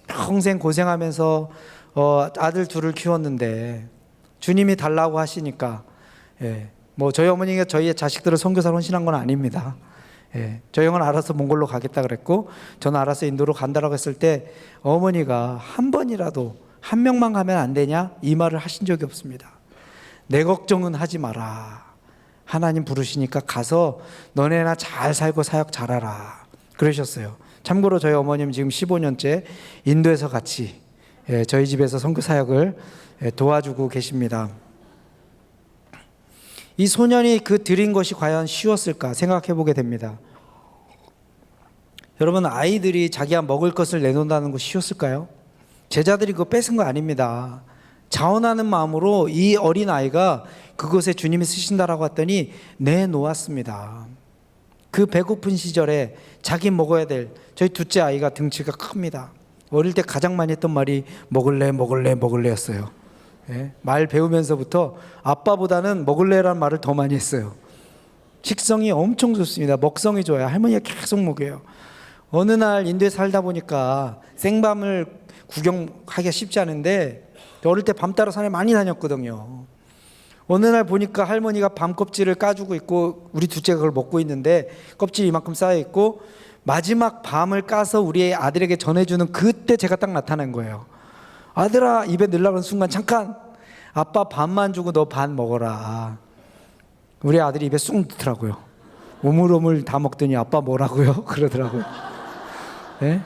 Speaker 5: 평생 고생하면서 아들 2을 키웠는데 주님이 달라고 하시니까, 저희 어머니가 저희 자식들을 선교사로 헌신한 건 아닙니다. 저희 형은 알아서 몽골로 가겠다 그랬고 저는 알아서 인도로 간다라고 했을 때 어머니가 한 번이라도 한 명만 가면 안 되냐 이 말을 하신 적이 없습니다. 내 걱정은 하지 마라. 하나님 부르시니까 가서 너네나 잘 살고 사역 잘하라 그러셨어요. 참고로 저희 어머님 지금 15년째 인도에서 같이 저희 집에서 선교 사역을 도와주고 계십니다. 이 소년이 그 드린 것이 과연 쉬웠을까 생각해 보게 됩니다. 여러분, 아이들이 자기가 먹을 것을 내놓는다는 것이 쉬웠을까요? 제자들이 그거 뺏은 거 아닙니다. 자원하는 마음으로 이 어린아이가 그곳에 주님이 쓰신다라고 했더니 내놓았습니다. 그 배고픈 시절에 자기 먹어야 될, 저희 둘째 아이가 등치가 큽니다. 어릴 때 가장 많이 했던 말이 먹을래였어요. 말 배우면서부터 아빠보다는 먹을래라는 말을 더 많이 했어요. 식성이 엄청 좋습니다. 먹성이 좋아요. 할머니가 계속 먹여요. 어느 날 인도에 살다 보니까 생밤을 구경하기가 쉽지 않은데 어릴 때 밤 따라 산에 많이 다녔거든요. 어느 날 보니까 할머니가 밤 껍질을 까주고 있고 우리 둘째가 그걸 먹고 있는데 껍질이 이만큼 쌓여있고 마지막 밤을 까서 우리 아들에게 전해주는 그때 제가 딱 나타난 거예요. 아들아, 입에 넣으려는 순간 잠깐, 아빠 반만 주고 너 반 먹어라. 우리 아들이 입에 쑥 넣더라고요. 오물오물 다 먹더니 아빠 뭐라고요? 그러더라고요. 네?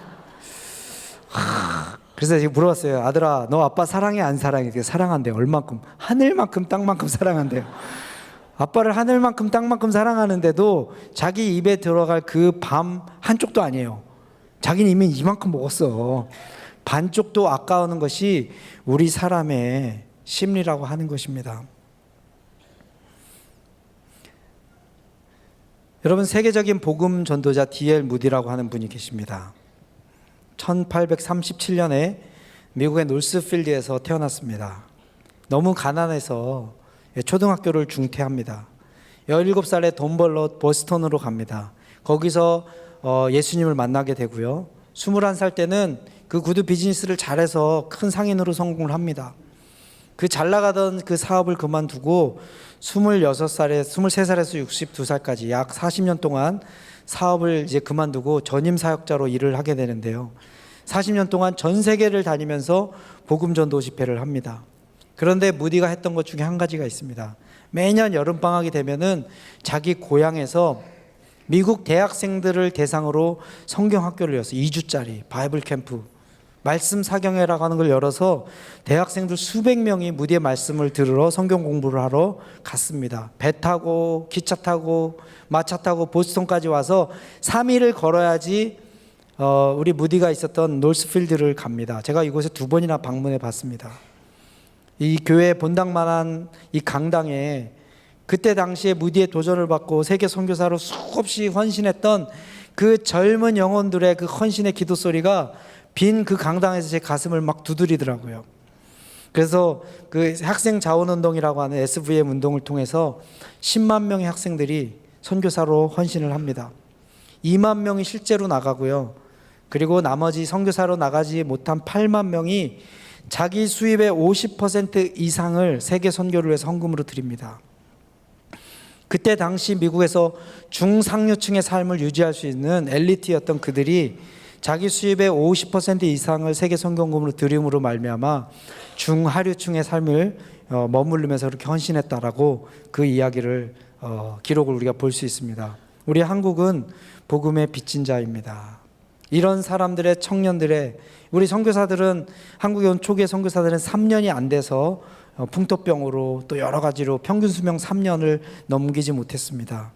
Speaker 5: 그래서 제가 물어봤어요. 아들아, 너 아빠 사랑해 안 사랑해? 사랑한대요. 얼만큼? 하늘만큼 땅만큼 사랑한대요. 아빠를 하늘만큼 땅만큼 사랑하는데도 자기 입에 들어갈 그 밤 한쪽도 아니에요. 자기는 이미 이만큼 먹었어. 반쪽도 아까워하는 것이 우리 사람의 심리라고 하는 것입니다. 여러분, 세계적인 복음 전도자 D.L. 무디라고 하는 분이 계십니다. 1837년에 미국의 노스필드에서 태어났습니다. 너무 가난해서 초등학교를 중퇴합니다. 17살에 돈 벌러 보스턴으로 갑니다. 거기서 예수님을 만나게 되고요. 21살 때는 그 구두 비즈니스를 잘해서 큰 상인으로 성공을 합니다. 그 잘 나가던 그 사업을 그만두고 23살에서 62살까지 약 40년 동안 사업을 이제 그만두고 전임 사역자로 일을 하게 되는데요. 40년 동안 전 세계를 다니면서 복음 전도 집회를 합니다. 그런데 무디가 했던 것 중에 한 가지가 있습니다. 매년 여름 방학이 되면은 자기 고향에서 미국 대학생들을 대상으로 성경 학교를 열어서 2주짜리 바이블 캠프, 말씀 사경회라고 하는 걸 열어서 대학생들 수백 명이 무디의 말씀을 들으러 성경 공부를 하러 갔습니다. 배 타고 기차 타고 마차 타고 보스턴까지 와서 3일을 걸어야지 우리 무디가 있었던 노스필드를 갑니다. 제가 이곳에 2번이나 방문해 봤습니다. 이 교회 본당만한 이 강당에 그때 당시에 무디의 도전을 받고 세계 선교사로 수없이 헌신했던 그 젊은 영혼들의 그 헌신의 기도 소리가 빈 그 강당에서 제 가슴을 막 두드리더라고요. 그래서 그 학생 자원운동이라고 하는 SVM 운동을 통해서 10만 명의 학생들이 선교사로 헌신을 합니다. 2만 명이 실제로 나가고요. 그리고 나머지 선교사로 나가지 못한 8만 명이 자기 수입의 50% 이상을 세계 선교를 위해서 헌금으로 드립니다. 그때 당시 미국에서 중상류층의 삶을 유지할 수 있는 엘리트였던 그들이 자기 수입의 50% 이상을 세계 선교금으로 드림으로 말미암아 중하류층의 삶을 머무르면서 그렇게 헌신했다라고 그 이야기를 기록을 우리가 볼 수 있습니다. 우리 한국은 복음의 빚진 자입니다. 이런 사람들의 청년들의 우리 선교사들은 한국에 온 초기의 선교사들은 3년이 안 돼서 풍토병으로 또 여러 가지로 평균 수명 3년을 넘기지 못했습니다.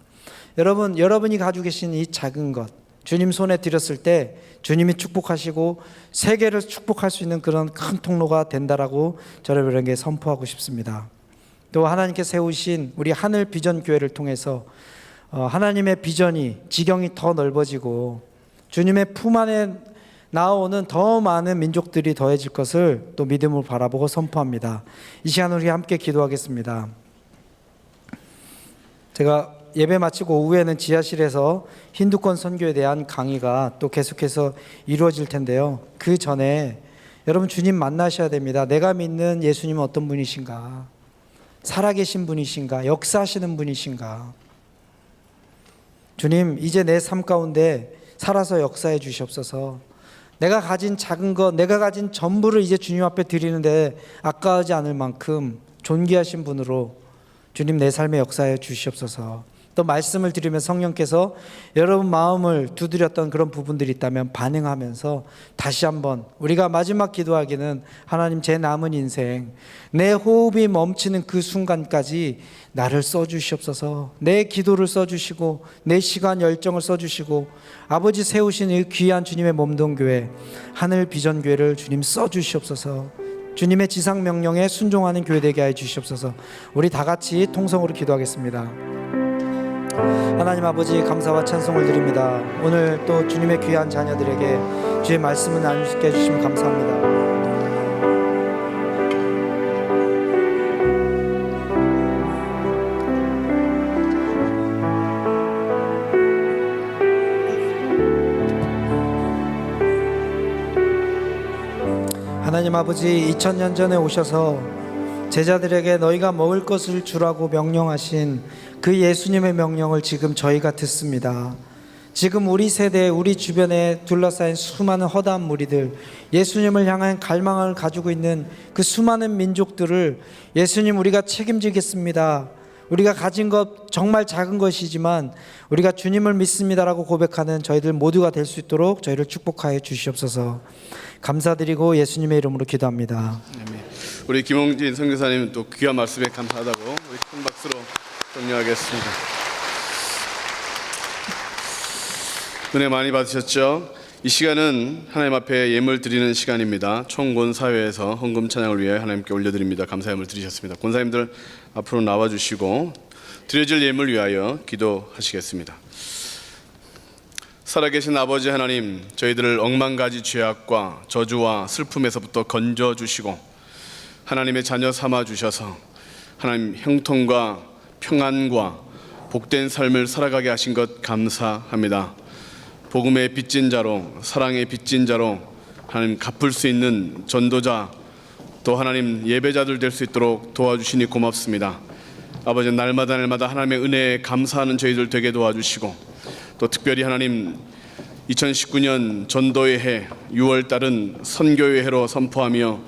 Speaker 5: 여러분이 가지고 계신 이 작은 것 주님 손에 드렸을 때 주님이 축복하시고 세계를 축복할 수 있는 그런 큰 통로가 된다라고 여러분에게 선포하고 싶습니다. 또 하나님께 세우신 우리 하늘 비전 교회를 통해서 하나님의 비전이 지경이 더 넓어지고 주님의 품 안에 나오는 더 많은 민족들이 더해질 것을 또 믿음으로 바라보고 선포합니다. 이 시간 우리 함께 기도하겠습니다. 제가 예배 마치고 오후에는 지하실에서 힌두권 선교에 대한 강의가 또 계속해서 이루어질 텐데요. 그 전에 여러분 주님 만나셔야 됩니다. 내가 믿는 예수님은 어떤 분이신가? 살아계신 분이신가? 역사하시는 분이신가? 주님, 이제 내 삶 가운데 살아서 역사해 주시옵소서. 내가 가진 작은 것, 내가 가진 전부를 이제 주님 앞에 드리는데 아까워하지 않을 만큼 존귀하신 분으로 주님 내 삶에 역사해 주시옵소서. 또 말씀을 드리면 성령께서 여러분 마음을 두드렸던 그런 부분들이 있다면 반응하면서 다시 한번 우리가 마지막 기도하기는 하나님 제 남은 인생 내 호흡이 멈추는 그 순간까지 나를 써주시옵소서. 내 기도를 써주시고 내 시간 열정을 써주시고 아버지 세우신 이 귀한 주님의 몸동 교회 하늘 비전 교회를 주님 써주시옵소서. 주님의 지상 명령에 순종하는 교회 되게 해 주시옵소서. 우리 다 같이 통성으로 기도하겠습니다. 하나님 아버지 감사와 찬송을 드립니다. 오늘 또 주님의 귀한 자녀들에게 주의 말씀을 나눌 수 있게 해주시면 감사합니다. 하나님 아버지 2000년 전에 오셔서 제자들에게 너희가 먹을 것을 주라고 명령하신 그 예수님의 명령을 지금 저희가 듣습니다. 지금 우리 세대, 우리 주변에 둘러싸인 수많은 허다한 무리들, 예수님을 향한 갈망을 가지고 있는 그 수많은 민족들을 예수님 우리가 책임지겠습니다. 우리가 가진 것 정말 작은 것이지만 우리가 주님을 믿습니다라고 고백하는 저희들 모두가 될 수 있도록 저희를 축복하여 주시옵소서. 감사드리고 예수님의 이름으로 기도합니다.
Speaker 2: 우리 김홍진 선교사님 또 귀한 말씀에 감사하다고 우리 큰 박수로 격려하겠습니다. 은혜 많이 받으셨죠? 이 시간은 하나님 앞에 예물 드리는 시간입니다. 총권사회에서 헌금 찬양을 위해 하나님께 올려드립니다. 감사 예물 드리셨습니다. 권사님들 앞으로 나와주시고 드려질 예물 위하여 기도하시겠습니다. 살아계신 아버지 하나님, 저희들을 억만가지 죄악과 저주와 슬픔에서부터 건져주시고 하나님의 자녀 삼아주셔서 하나님 형통과 평안과 복된 삶을 살아가게 하신 것 감사합니다. 복음의 빚진 자로, 사랑의 빚진 자로 하나님 갚을 수 있는 전도자, 또 하나님 예배자들 될 수 있도록 도와주시니 고맙습니다. 아버지, 날마다 하나님의 은혜에 감사하는 저희들 되게 도와주시고, 또 특별히 하나님 2019년 전도의 해 6월달은 선교의 해로 선포하며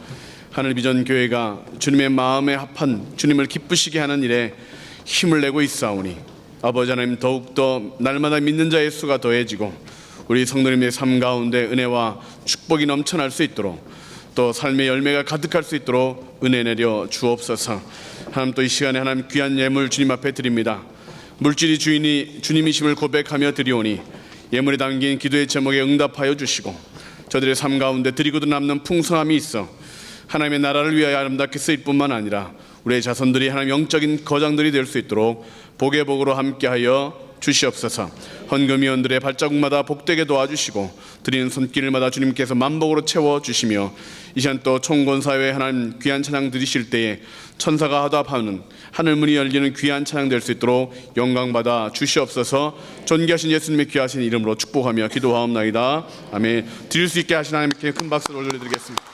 Speaker 2: 하늘 비전 교회가 주님의 마음에 합한 주님을 기쁘시게 하는 일에 힘을 내고 있사오니 아버지 하나님, 더욱더 날마다 믿는 자의 수가 더해지고 우리 성도님의 삶 가운데 은혜와 축복이 넘쳐날 수 있도록, 또 삶의 열매가 가득할 수 있도록 은혜 내려 주옵소서. 하나님, 또 이 시간에 하나님 귀한 예물 주님 앞에 드립니다. 물질이 주인이 주님이심을 고백하며 드리오니 예물에 담긴 기도의 제목에 응답하여 주시고, 저들의 삶 가운데 드리고도 남는 풍성함이 있어 하나님의 나라를 위하여 아름답게 쓰일 뿐만 아니라 우리의 자손들이 하나님 영적인 거장들이 될 수 있도록 복의 복으로 함께하여 주시옵소서. 헌금위원들의 발자국마다 복되게 도와주시고 드리는 손길마다 주님께서 만복으로 채워주시며, 이 시간 또 총권사회에 하나님 귀한 찬양 드리실 때에 천사가 화답하는 하늘문이 열리는 귀한 찬양 될 수 있도록 영광받아 주시옵소서. 존귀하신 예수님의 귀하신 이름으로 축복하며 기도하옵나이다. 아멘. 드릴 수 있게 하신 하나님께 큰 박수를 올려드리겠습니다.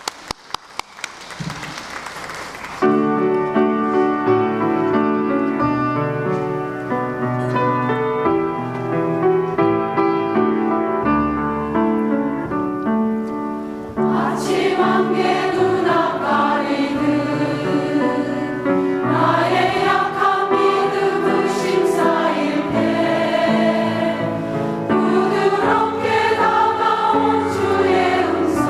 Speaker 6: 부드럽게 다가온 주의 음성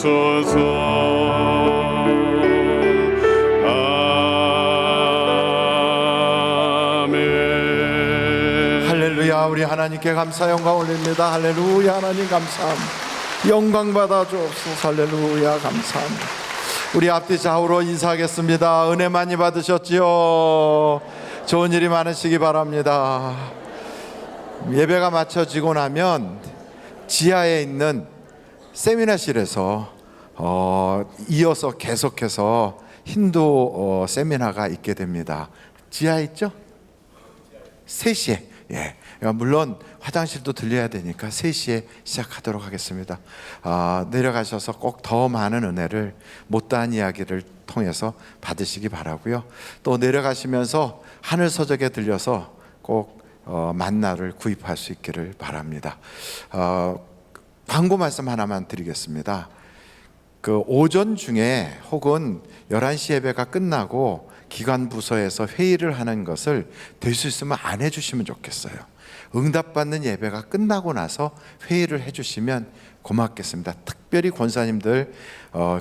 Speaker 2: 주옵소서.
Speaker 6: 할렐루야. 우리 하나님께 감사 영광 올립니다. 할렐루야. 하나님 감사합니다. 영광 받아 주옵소서. 할렐루야. 감사합니다. 우리 앞뒤 좌우로 인사하겠습니다. 은혜 많이 받으셨지요? 좋은 일이 많으시기 바랍니다. 예배가 마쳐지고 나면 지하에 있는 세미나실에서 이어서 계속해서 힌두 세미나가 있게 됩니다. 지하에 있죠? 3시에. 예. 물론 화장실도 들려야 되니까 3시에 시작하도록 하겠습니다. 내려가셔서 꼭 더 많은 은혜를 못다한 이야기를 통해서 받으시기 바라고요. 또 내려가시면서 하늘 서적에 들려서 꼭 만나를 구입할 수 있기를 바랍니다. 광고 말씀 하나만 드리겠습니다. 그 오전 중에 혹은 11시 예배가 끝나고 기관 부서에서 회의를 하는 것을 될 수 있으면 안 해주시면 좋겠어요. 응답받는 예배가 끝나고 나서 회의를 해주시면 고맙겠습니다. 특별히 권사님들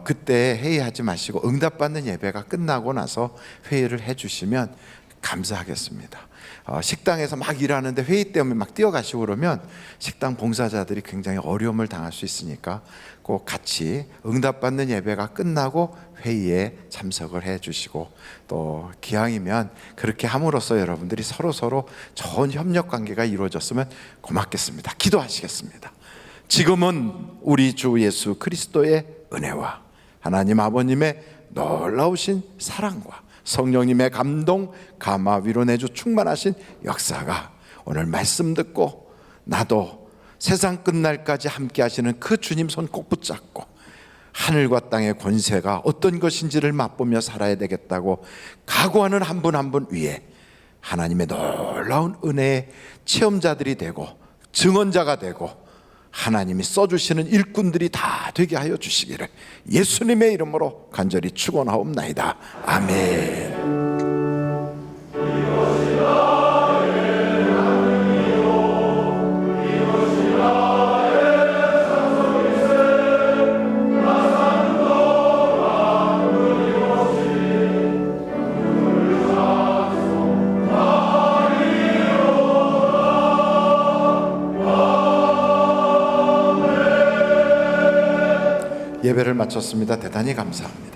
Speaker 6: 그때 회의하지 마시고 응답받는 예배가 끝나고 나서 회의를 해주시면 감사하겠습니다. 식당에서 막 일하는데 회의 때문에 막 뛰어가시고 그러면 식당 봉사자들이 굉장히 어려움을 당할 수 있으니까 꼭 같이 응답받는 예배가 끝나고 회의에 참석을 해주시고, 또 기왕이면 그렇게 함으로써 여러분들이 서로 좋은 협력 관계가 이루어졌으면 고맙겠습니다. 기도하시겠습니다. 지금은 우리 주 예수 그리스도의 은혜와 하나님 아버님의 놀라우신 사랑과 성령님의 감동, 감화, 위로 내주 충만하신 역사가 오늘 말씀 듣고 나도 세상 끝날까지 함께 하시는 그 주님 손 꼭 붙잡고 하늘과 땅의 권세가 어떤 것인지를 맛보며 살아야 되겠다고 각오하는 한 분 한 분 위에 하나님의 놀라운 은혜의 체험자들이 되고 증언자가 되고 하나님이 써주시는 일꾼들이 다 되게 하여 주시기를 예수님의 이름으로 간절히 축원하옵나이다. 아멘. 예배를 마쳤습니다. 대단히 감사합니다.